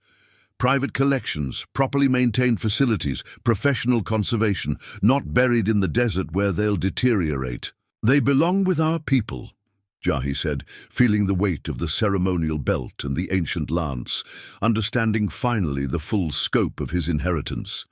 Private collections, properly maintained facilities, professional conservation, not buried in the desert where they'll deteriorate. They belong with our people, Jahie said, feeling the weight of the ceremonial belt and the ancient lance, understanding finally the full scope of his inheritance.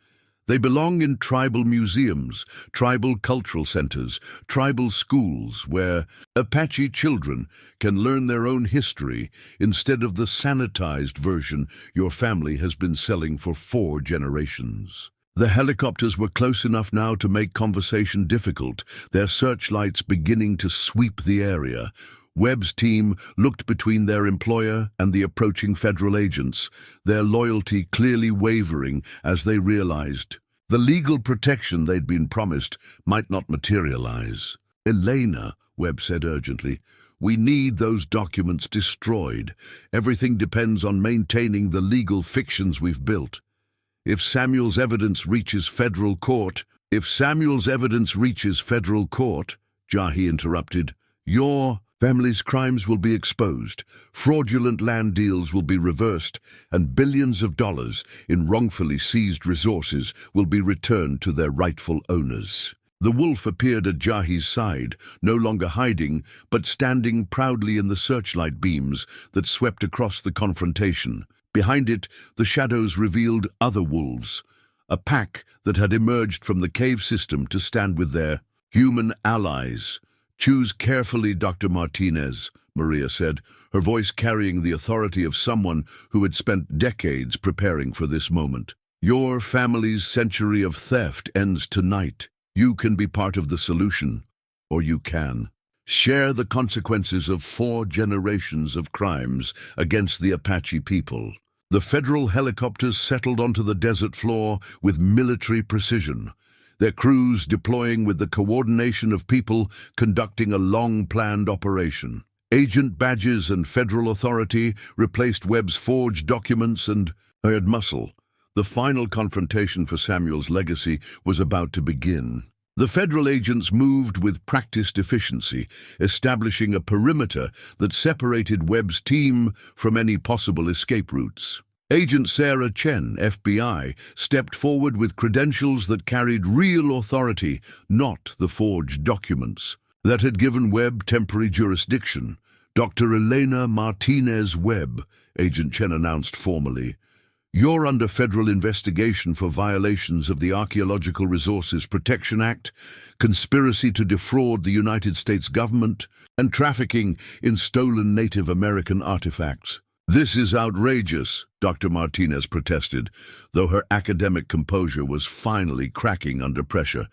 They belong in tribal museums, tribal cultural centers, tribal schools where Apache children can learn their own history instead of the sanitized version your family has been selling for 4 generations. The helicopters were close enough now to make conversation difficult, their searchlights beginning to sweep the area. Webb's team looked between their employer and the approaching federal agents, their loyalty clearly wavering as they realized the legal protection they'd been promised might not materialize. Elena, Webb said urgently, we need those documents destroyed. Everything depends on maintaining the legal fictions we've built. If Samuel's evidence reaches federal court, Jahie interrupted, your family's crimes will be exposed, fraudulent land deals will be reversed, and billions of dollars in wrongfully seized resources will be returned to their rightful owners. The wolf appeared at Jahie's side, no longer hiding, but standing proudly in the searchlight beams that swept across the confrontation. Behind it, the shadows revealed other wolves, a pack that had emerged from the cave system to stand with their human allies. Choose carefully, Dr. Martinez, Maria said, her voice carrying the authority of someone who had spent decades preparing for this moment. Your family's century of theft ends tonight. You can be part of the solution, or you can share the consequences of 4 generations of crimes against the Apache people. The federal helicopters settled onto the desert floor with military precision, their crews deploying with the coordination of people conducting a long-planned operation. Agent badges and federal authority replaced Webb's forged documents and hired muscle. The final confrontation for Samuel's legacy was about to begin. The federal agents moved with practiced efficiency, establishing a perimeter that separated Webb's team from any possible escape routes. Agent Sarah Chen, FBI, stepped forward with credentials that carried real authority, not the forged documents that had given Webb temporary jurisdiction. Dr. Elena Martinez Webb, Agent Chen announced formally. You're under federal investigation for violations of the Archaeological Resources Protection Act, conspiracy to defraud the United States government, and trafficking in stolen Native American artifacts. This is outrageous, Dr. Martinez protested, though her academic composure was finally cracking under pressure.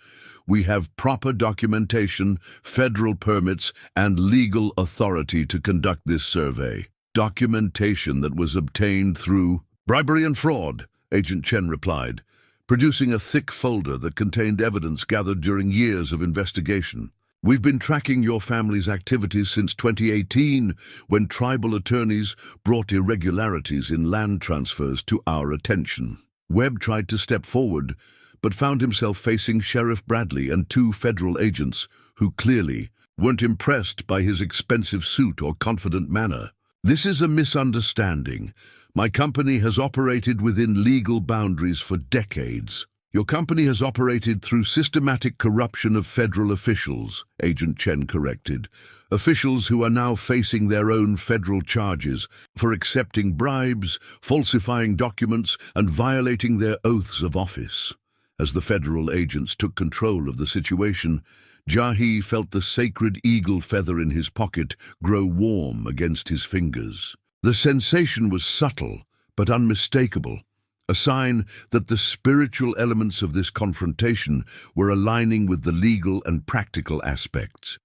We have proper documentation, federal permits, and legal authority to conduct this survey. Documentation that was obtained through bribery and fraud, Agent Chen replied, producing a thick folder that contained evidence gathered during years of investigation. We've been tracking your family's activities since 2018, when tribal attorneys brought irregularities in land transfers to our attention. Webb tried to step forward, but found himself facing Sheriff Bradley and two federal agents who clearly weren't impressed by his expensive suit or confident manner. This is a misunderstanding. My company has operated within legal boundaries for decades. Your company has operated through systematic corruption of federal officials, Agent Chen corrected. Officials who are now facing their own federal charges for accepting bribes, falsifying documents, and violating their oaths of office. As the federal agents took control of the situation, Jahie felt the sacred eagle feather in his pocket grow warm against his fingers. The sensation was subtle, but unmistakable, a sign that the spiritual elements of this confrontation were aligning with the legal and practical aspects.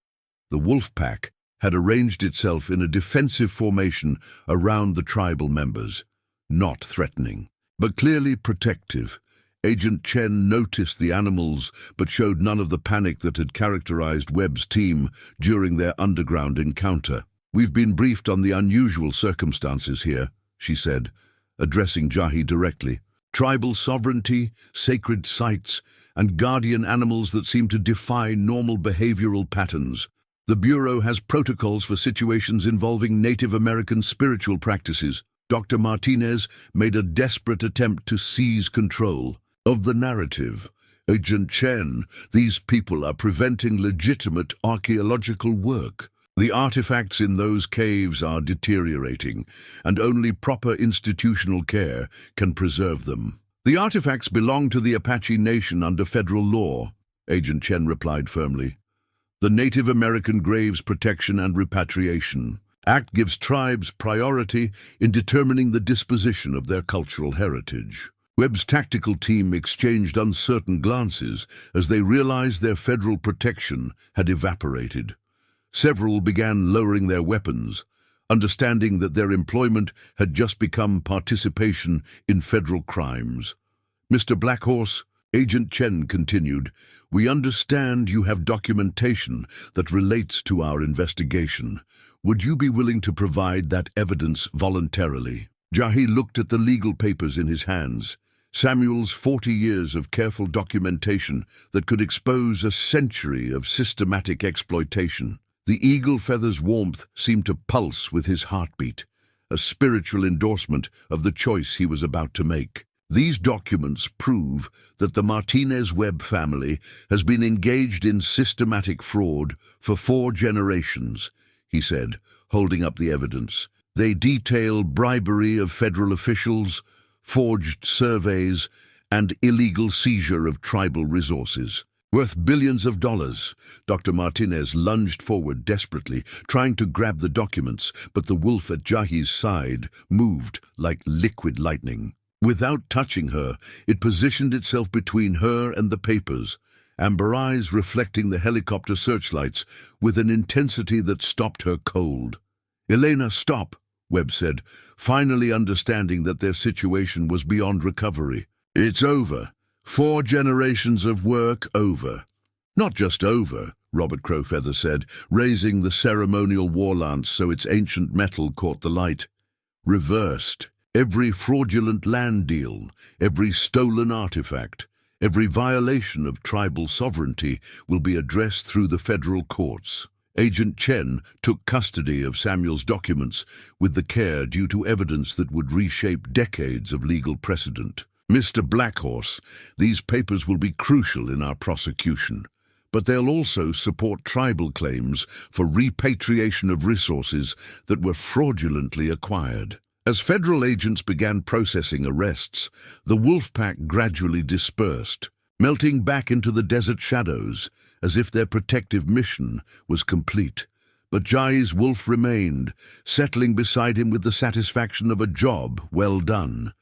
The wolf pack had arranged itself in a defensive formation around the tribal members, not threatening, but clearly protective. Agent Chen noticed the animals, but showed none of the panic that had characterized Webb's team during their underground encounter. We've been briefed on the unusual circumstances here, she said, addressing Jahie directly. Tribal sovereignty, sacred sites, and guardian animals that seem to defy normal behavioral patterns. The Bureau has protocols for situations involving Native American spiritual practices. Dr. Martinez made a desperate attempt to seize control of the narrative. Agent Chen, these people are preventing legitimate archaeological work. The artifacts in those caves are deteriorating, and only proper institutional care can preserve them. The artifacts belong to the Apache Nation under federal law, Agent Chen replied firmly. The Native American Graves Protection and Repatriation Act gives tribes priority in determining the disposition of their cultural heritage. Webb's tactical team exchanged uncertain glances as they realized their federal protection had evaporated. Several began lowering their weapons, understanding that their employment had just become participation in federal crimes. Mr. Blackhorse, Agent Chen continued, we understand you have documentation that relates to our investigation. Would you be willing to provide that evidence voluntarily? Jahie looked at the legal papers in his hands. Samuel's 40 years of careful documentation that could expose a century of systematic exploitation. The eagle feather's warmth seemed to pulse with his heartbeat, a spiritual endorsement of the choice he was about to make. These documents prove that the Martinez Webb family has been engaged in systematic fraud for 4 generations, he said, holding up the evidence. They detail bribery of federal officials, forged surveys, and illegal seizure of tribal resources. Worth billions of dollars. Dr. Martinez lunged forward desperately, trying to grab the documents, but the wolf at Jahie's side moved like liquid lightning. Without touching her, it positioned itself between her and the papers, amber eyes reflecting the helicopter searchlights with an intensity that stopped her cold. Elena, stop, Webb said, finally understanding that their situation was beyond recovery. It's over. 4 generations of work over. Not just over, Robert Crowfeather said, raising the ceremonial war lance so its ancient metal caught the light. Reversed. Every fraudulent land deal, every stolen artifact, every violation of tribal sovereignty will be addressed through the federal courts. Agent Chen took custody of Samuel's documents with the care due to evidence that would reshape decades of legal precedent. Mr. Blackhorse, these papers will be crucial in our prosecution, but they'll also support tribal claims for repatriation of resources that were fraudulently acquired. As federal agents began processing arrests, the wolf pack gradually dispersed, melting back into the desert shadows, as if their protective mission was complete. But Jahie's wolf remained, settling beside him with the satisfaction of a job well done.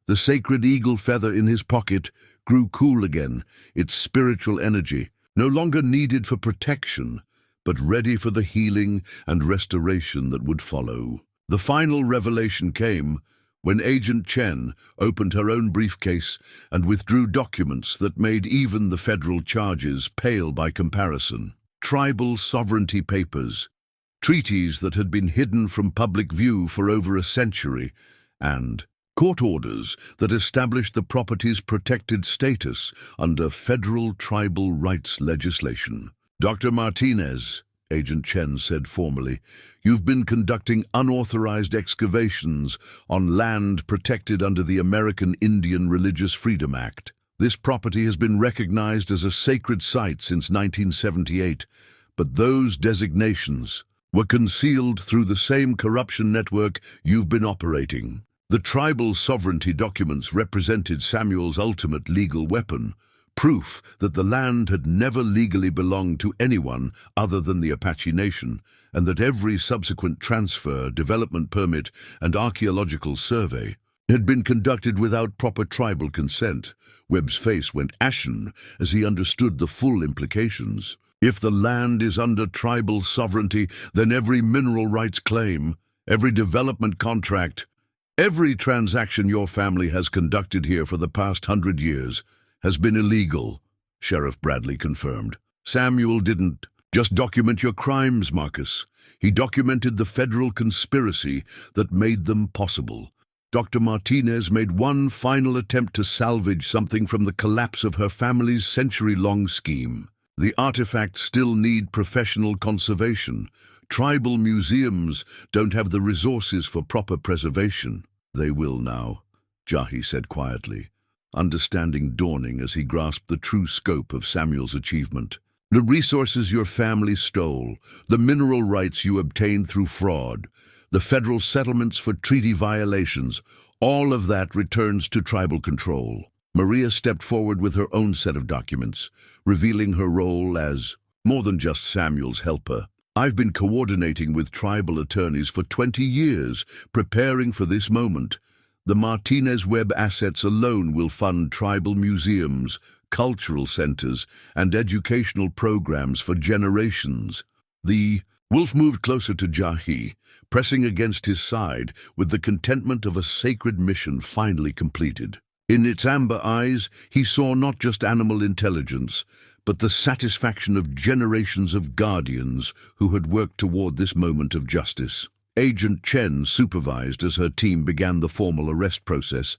The sacred eagle feather in his pocket grew cool again, its spiritual energy, no longer needed for protection, but ready for the healing and restoration that would follow. The final revelation came when Agent Chen opened her own briefcase and withdrew documents that made even the federal charges pale by comparison. Tribal sovereignty papers, treaties that had been hidden from public view for over a century, and court orders that established the property's protected status under federal tribal rights legislation. Dr. Martinez, Agent Chen said formally, you've been conducting unauthorized excavations on land protected under the American Indian Religious Freedom Act. This property has been recognized as a sacred site since 1978, but those designations were concealed through the same corruption network you've been operating. The tribal sovereignty documents represented Samuel's ultimate legal weapon, proof that the land had never legally belonged to anyone other than the Apache Nation, and that every subsequent transfer, development permit, and archaeological survey had been conducted without proper tribal consent. Webb's face went ashen as he understood the full implications. If the land is under tribal sovereignty, then every mineral rights claim, every development contract, every transaction your family has conducted here for the past 100 years has been illegal, Sheriff Bradley confirmed. Samuel didn't just document your crimes, Marcus. He documented the federal conspiracy that made them possible. Dr. Martinez made one final attempt to salvage something from the collapse of her family's century-long scheme. The artifacts still need professional conservation. Tribal museums don't have the resources for proper preservation. They will now, Jahie said quietly, understanding dawning as he grasped the true scope of Samuel's achievement. The resources your family stole, the mineral rights you obtained through fraud, the federal settlements for treaty violations, all of that returns to tribal control. Maria stepped forward with her own set of documents, revealing her role as more than just Samuel's helper. I've been coordinating with tribal attorneys for 20 years, preparing for this moment. The Martinez Webb assets alone will fund tribal museums, cultural centers, and educational programs for generations. The wolf moved closer to Jahie, pressing against his side with the contentment of a sacred mission finally completed. In its amber eyes, he saw not just animal intelligence, but the satisfaction of generations of guardians who had worked toward this moment of justice. Agent Chen supervised as her team began the formal arrest process,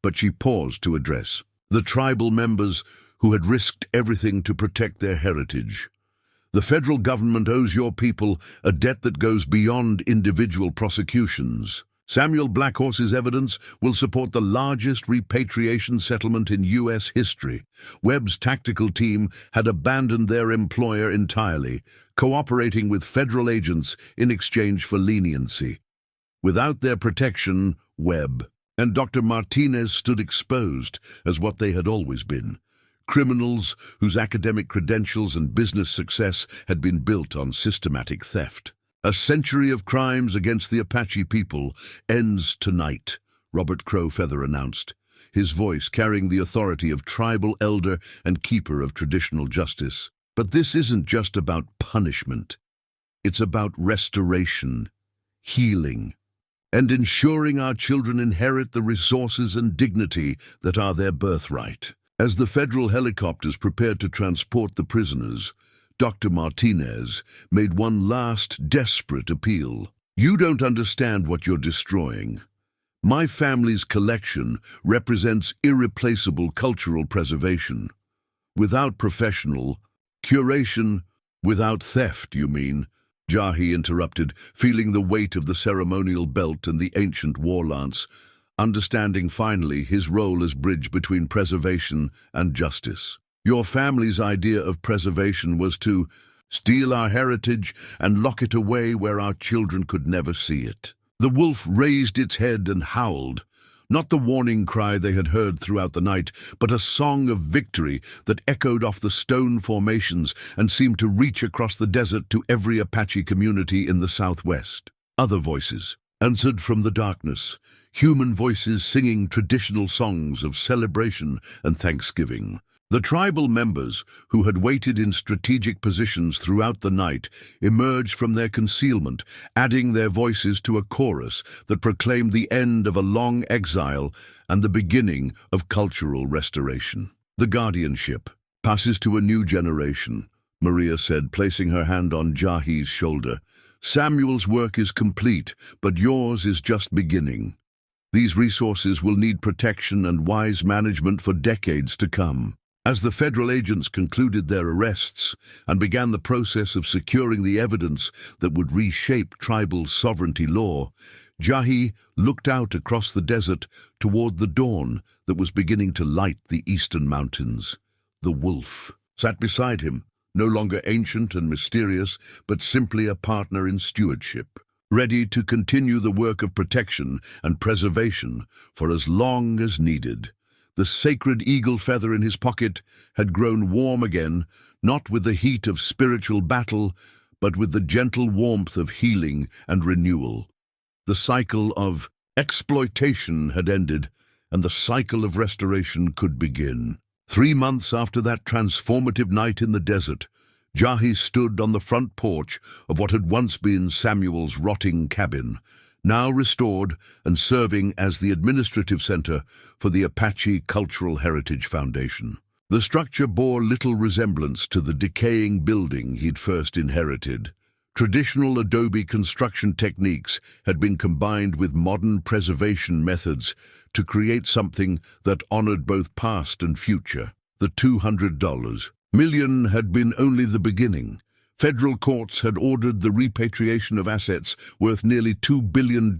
but she paused to address the tribal members who had risked everything to protect their heritage. The federal government owes your people a debt that goes beyond individual prosecutions. Samuel Blackhorse's evidence will support the largest repatriation settlement in U.S. history. Webb's tactical team had abandoned their employer entirely, cooperating with federal agents in exchange for leniency. Without their protection, Webb and Dr. Martinez stood exposed as what they had always been, criminals whose academic credentials and business success had been built on systematic theft. A century of crimes against the Apache people ends tonight, Robert Crowfeather announced, his voice carrying the authority of tribal elder and keeper of traditional justice. But this isn't just about punishment. It's about restoration, healing, and ensuring our children inherit the resources and dignity that are their birthright. As the federal helicopters prepared to transport the prisoners, Dr. Martinez made one last desperate appeal. You don't understand what you're destroying. My family's collection represents irreplaceable cultural preservation. Without professional curation, without theft, you mean? Jahie interrupted, feeling the weight of the ceremonial belt and the ancient war lance, understanding finally his role as bridge between preservation and justice. Your family's idea of preservation was to steal our heritage and lock it away where our children could never see it. The wolf raised its head and howled, not the warning cry they had heard throughout the night, but a song of victory that echoed off the stone formations and seemed to reach across the desert to every Apache community in the southwest. Other voices answered from the darkness, human voices singing traditional songs of celebration and thanksgiving. The tribal members, who had waited in strategic positions throughout the night, emerged from their concealment, adding their voices to a chorus that proclaimed the end of a long exile and the beginning of cultural restoration. The guardianship passes to a new generation, Maria said, placing her hand on Jahie's shoulder. Samuel's work is complete, but yours is just beginning. These resources will need protection and wise management for decades to come. As the federal agents concluded their arrests and began the process of securing the evidence that would reshape tribal sovereignty law, Jahie looked out across the desert toward the dawn that was beginning to light the eastern mountains. The wolf sat beside him, no longer ancient and mysterious, but simply a partner in stewardship, ready to continue the work of protection and preservation for as long as needed. The sacred eagle feather in his pocket had grown warm again, not with the heat of spiritual battle, but with the gentle warmth of healing and renewal. The cycle of exploitation had ended, and the cycle of restoration could begin. 3 months after that transformative night in the desert, Jahie stood on the front porch of what had once been Samuel's rotting cabin, now restored and serving as the administrative center for the Apache Cultural Heritage Foundation. The structure bore little resemblance to the decaying building he'd first inherited. Traditional adobe construction techniques had been combined with modern preservation methods to create something that honored both past and future. The $200 million had been only the beginning. Federal courts had ordered the repatriation of assets worth nearly $2 billion,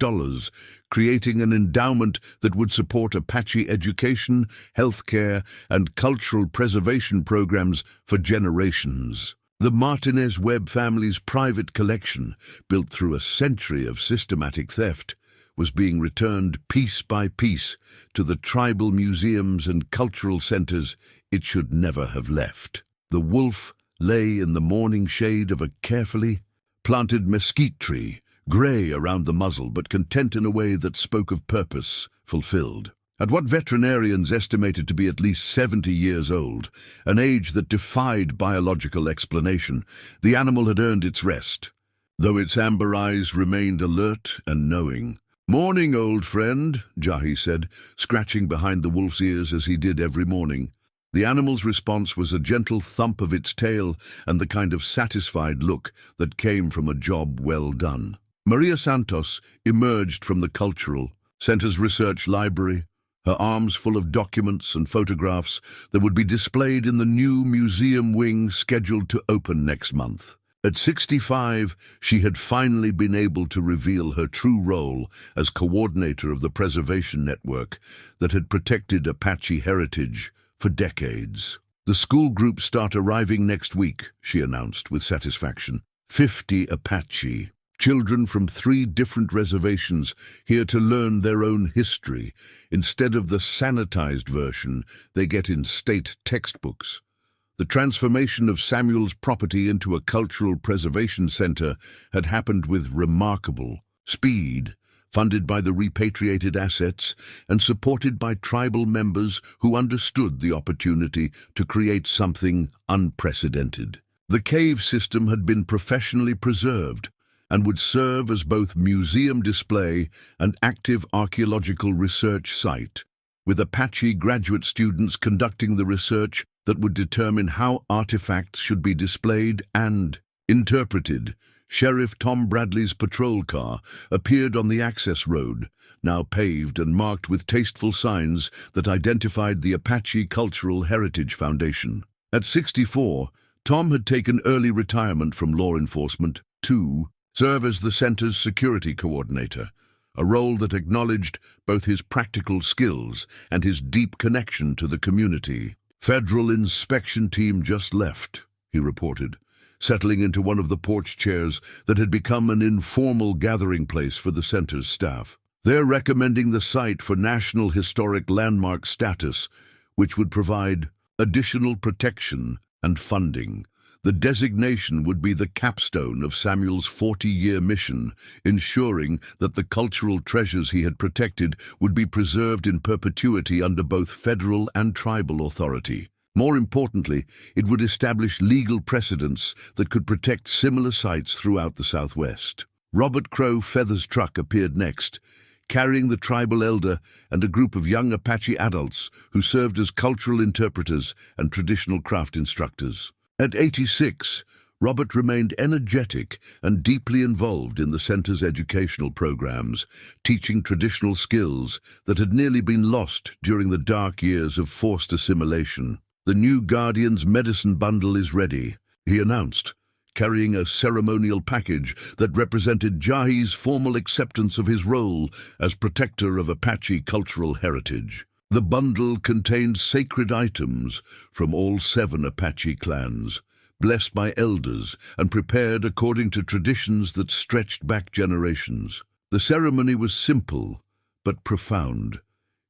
creating an endowment that would support Apache education, healthcare, and cultural preservation programs for generations. The Martinez-Webb family's private collection, built through a century of systematic theft, was being returned piece by piece to the tribal museums and cultural centers it should never have left. The wolf lay in the morning shade of a carefully planted mesquite tree, grey around the muzzle but content in a way that spoke of purpose fulfilled. At what veterinarians estimated to be at least 70 years old, an age that defied biological explanation, the animal had earned its rest, though its amber eyes remained alert and knowing. "Morning, old friend," Jahie said, scratching behind the wolf's ears as he did every morning. The animal's response was a gentle thump of its tail and the kind of satisfied look that came from a job well done. Maria Santos emerged from the Cultural Center's research library, her arms full of documents and photographs that would be displayed in the new museum wing scheduled to open next month. At 65, she had finally been able to reveal her true role as coordinator of the preservation network that had protected Apache heritage for decades. "The school groups start arriving next week," she announced with satisfaction. 50 Apache, children from 3 different reservations, here to learn their own history, instead of the sanitized version they get in state textbooks. The transformation of Samuel's property into a cultural preservation center had happened with remarkable speed, funded by the repatriated assets and supported by tribal members who understood the opportunity to create something unprecedented. The cave system had been professionally preserved and would serve as both museum display and active archaeological research site, with Apache graduate students conducting the research that would determine how artifacts should be displayed and interpreted, Sheriff Tom Bradley's patrol car appeared on the access road, now paved and marked with tasteful signs that identified the Apache Cultural Heritage Foundation. At 64, Tom had taken early retirement from law enforcement to serve as the center's security coordinator, a role that acknowledged both his practical skills and his deep connection to the community. "Federal inspection team just left," he reported, settling into one of the porch chairs that had become an informal gathering place for the center's staff. "They're recommending the site for National Historic Landmark status, which would provide additional protection and funding. The designation would be the capstone of Samuel's 40-year mission, ensuring that the cultural treasures he had protected would be preserved in perpetuity under both federal and tribal authority. More importantly, it would establish legal precedents that could protect similar sites throughout the Southwest." Robert Crow Feather's truck appeared next, carrying the tribal elder and a group of young Apache adults who served as cultural interpreters and traditional craft instructors. At 86, Robert remained energetic and deeply involved in the center's educational programs, teaching traditional skills that had nearly been lost during the dark years of forced assimilation. "The new Guardian's medicine bundle is ready," he announced, carrying a ceremonial package that represented Jahie's formal acceptance of his role as protector of Apache cultural heritage. The bundle contained sacred items from all 7 Apache clans, blessed by elders and prepared according to traditions that stretched back generations. The ceremony was simple but profound,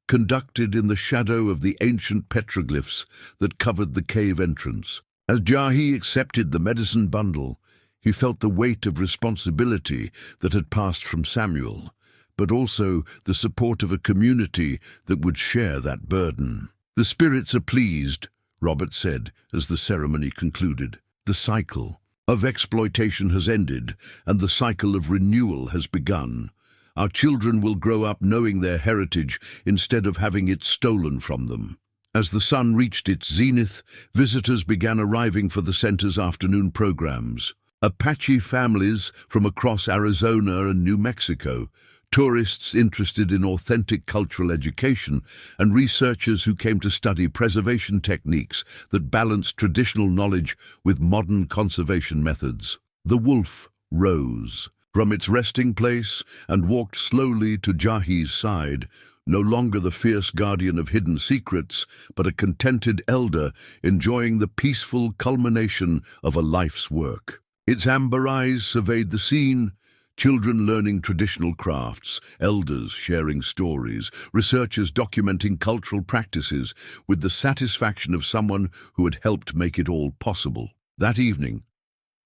conducted in the shadow of the ancient petroglyphs that covered the cave entrance. As Jahie accepted the medicine bundle, he felt the weight of responsibility that had passed from Samuel, but also the support of a community that would share that burden. "The spirits are pleased," Robert said as the ceremony concluded. "The cycle of exploitation has ended, and the cycle of renewal has begun. Our children will grow up knowing their heritage instead of having it stolen from them." As the sun reached its zenith, visitors began arriving for the center's afternoon programs. Apache families from across Arizona and New Mexico, tourists interested in authentic cultural education, and researchers who came to study preservation techniques that balanced traditional knowledge with modern conservation methods. The wolf rose from its resting place and walked slowly to Jahie's side, no longer the fierce guardian of hidden secrets, but a contented elder enjoying the peaceful culmination of a life's work. Its amber eyes surveyed the scene, children learning traditional crafts, elders sharing stories, researchers documenting cultural practices with the satisfaction of someone who had helped make it all possible. That evening,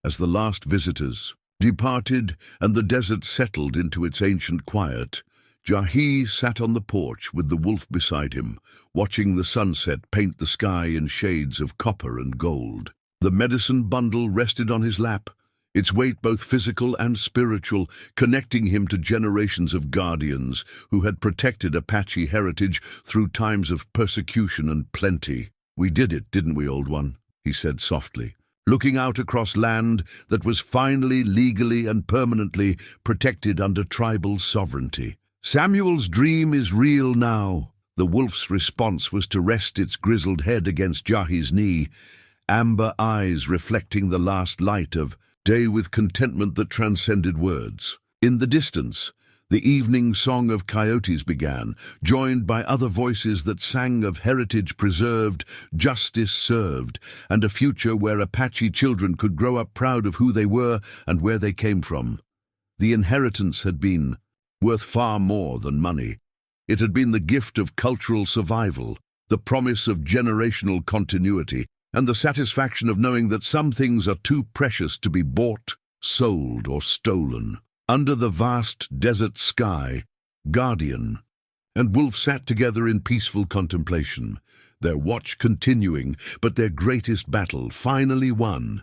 as the last visitors departed and the desert settled into its ancient quiet, Jahie sat on the porch with the wolf beside him, watching the sunset paint the sky in shades of copper and gold. The medicine bundle rested on his lap, its weight both physical and spiritual, connecting him to generations of guardians who had protected Apache heritage through times of persecution and plenty. "We did it, didn't we, old one?" he said softly, looking out across land that was finally legally and permanently protected under tribal sovereignty. "Samuel's dream is real now." The wolf's response was to rest its grizzled head against Jahie's knee, amber eyes reflecting the last light of day with contentment that transcended words. In the distance, the evening song of coyotes began, joined by other voices that sang of heritage preserved, justice served, and a future where Apache children could grow up proud of who they were and where they came from. The inheritance had been worth far more than money. It had been the gift of cultural survival, the promise of generational continuity, and the satisfaction of knowing that some things are too precious to be bought, sold, or stolen. Under the vast desert sky, Guardian and Wolf sat together in peaceful contemplation, their watch continuing, but their greatest battle finally won.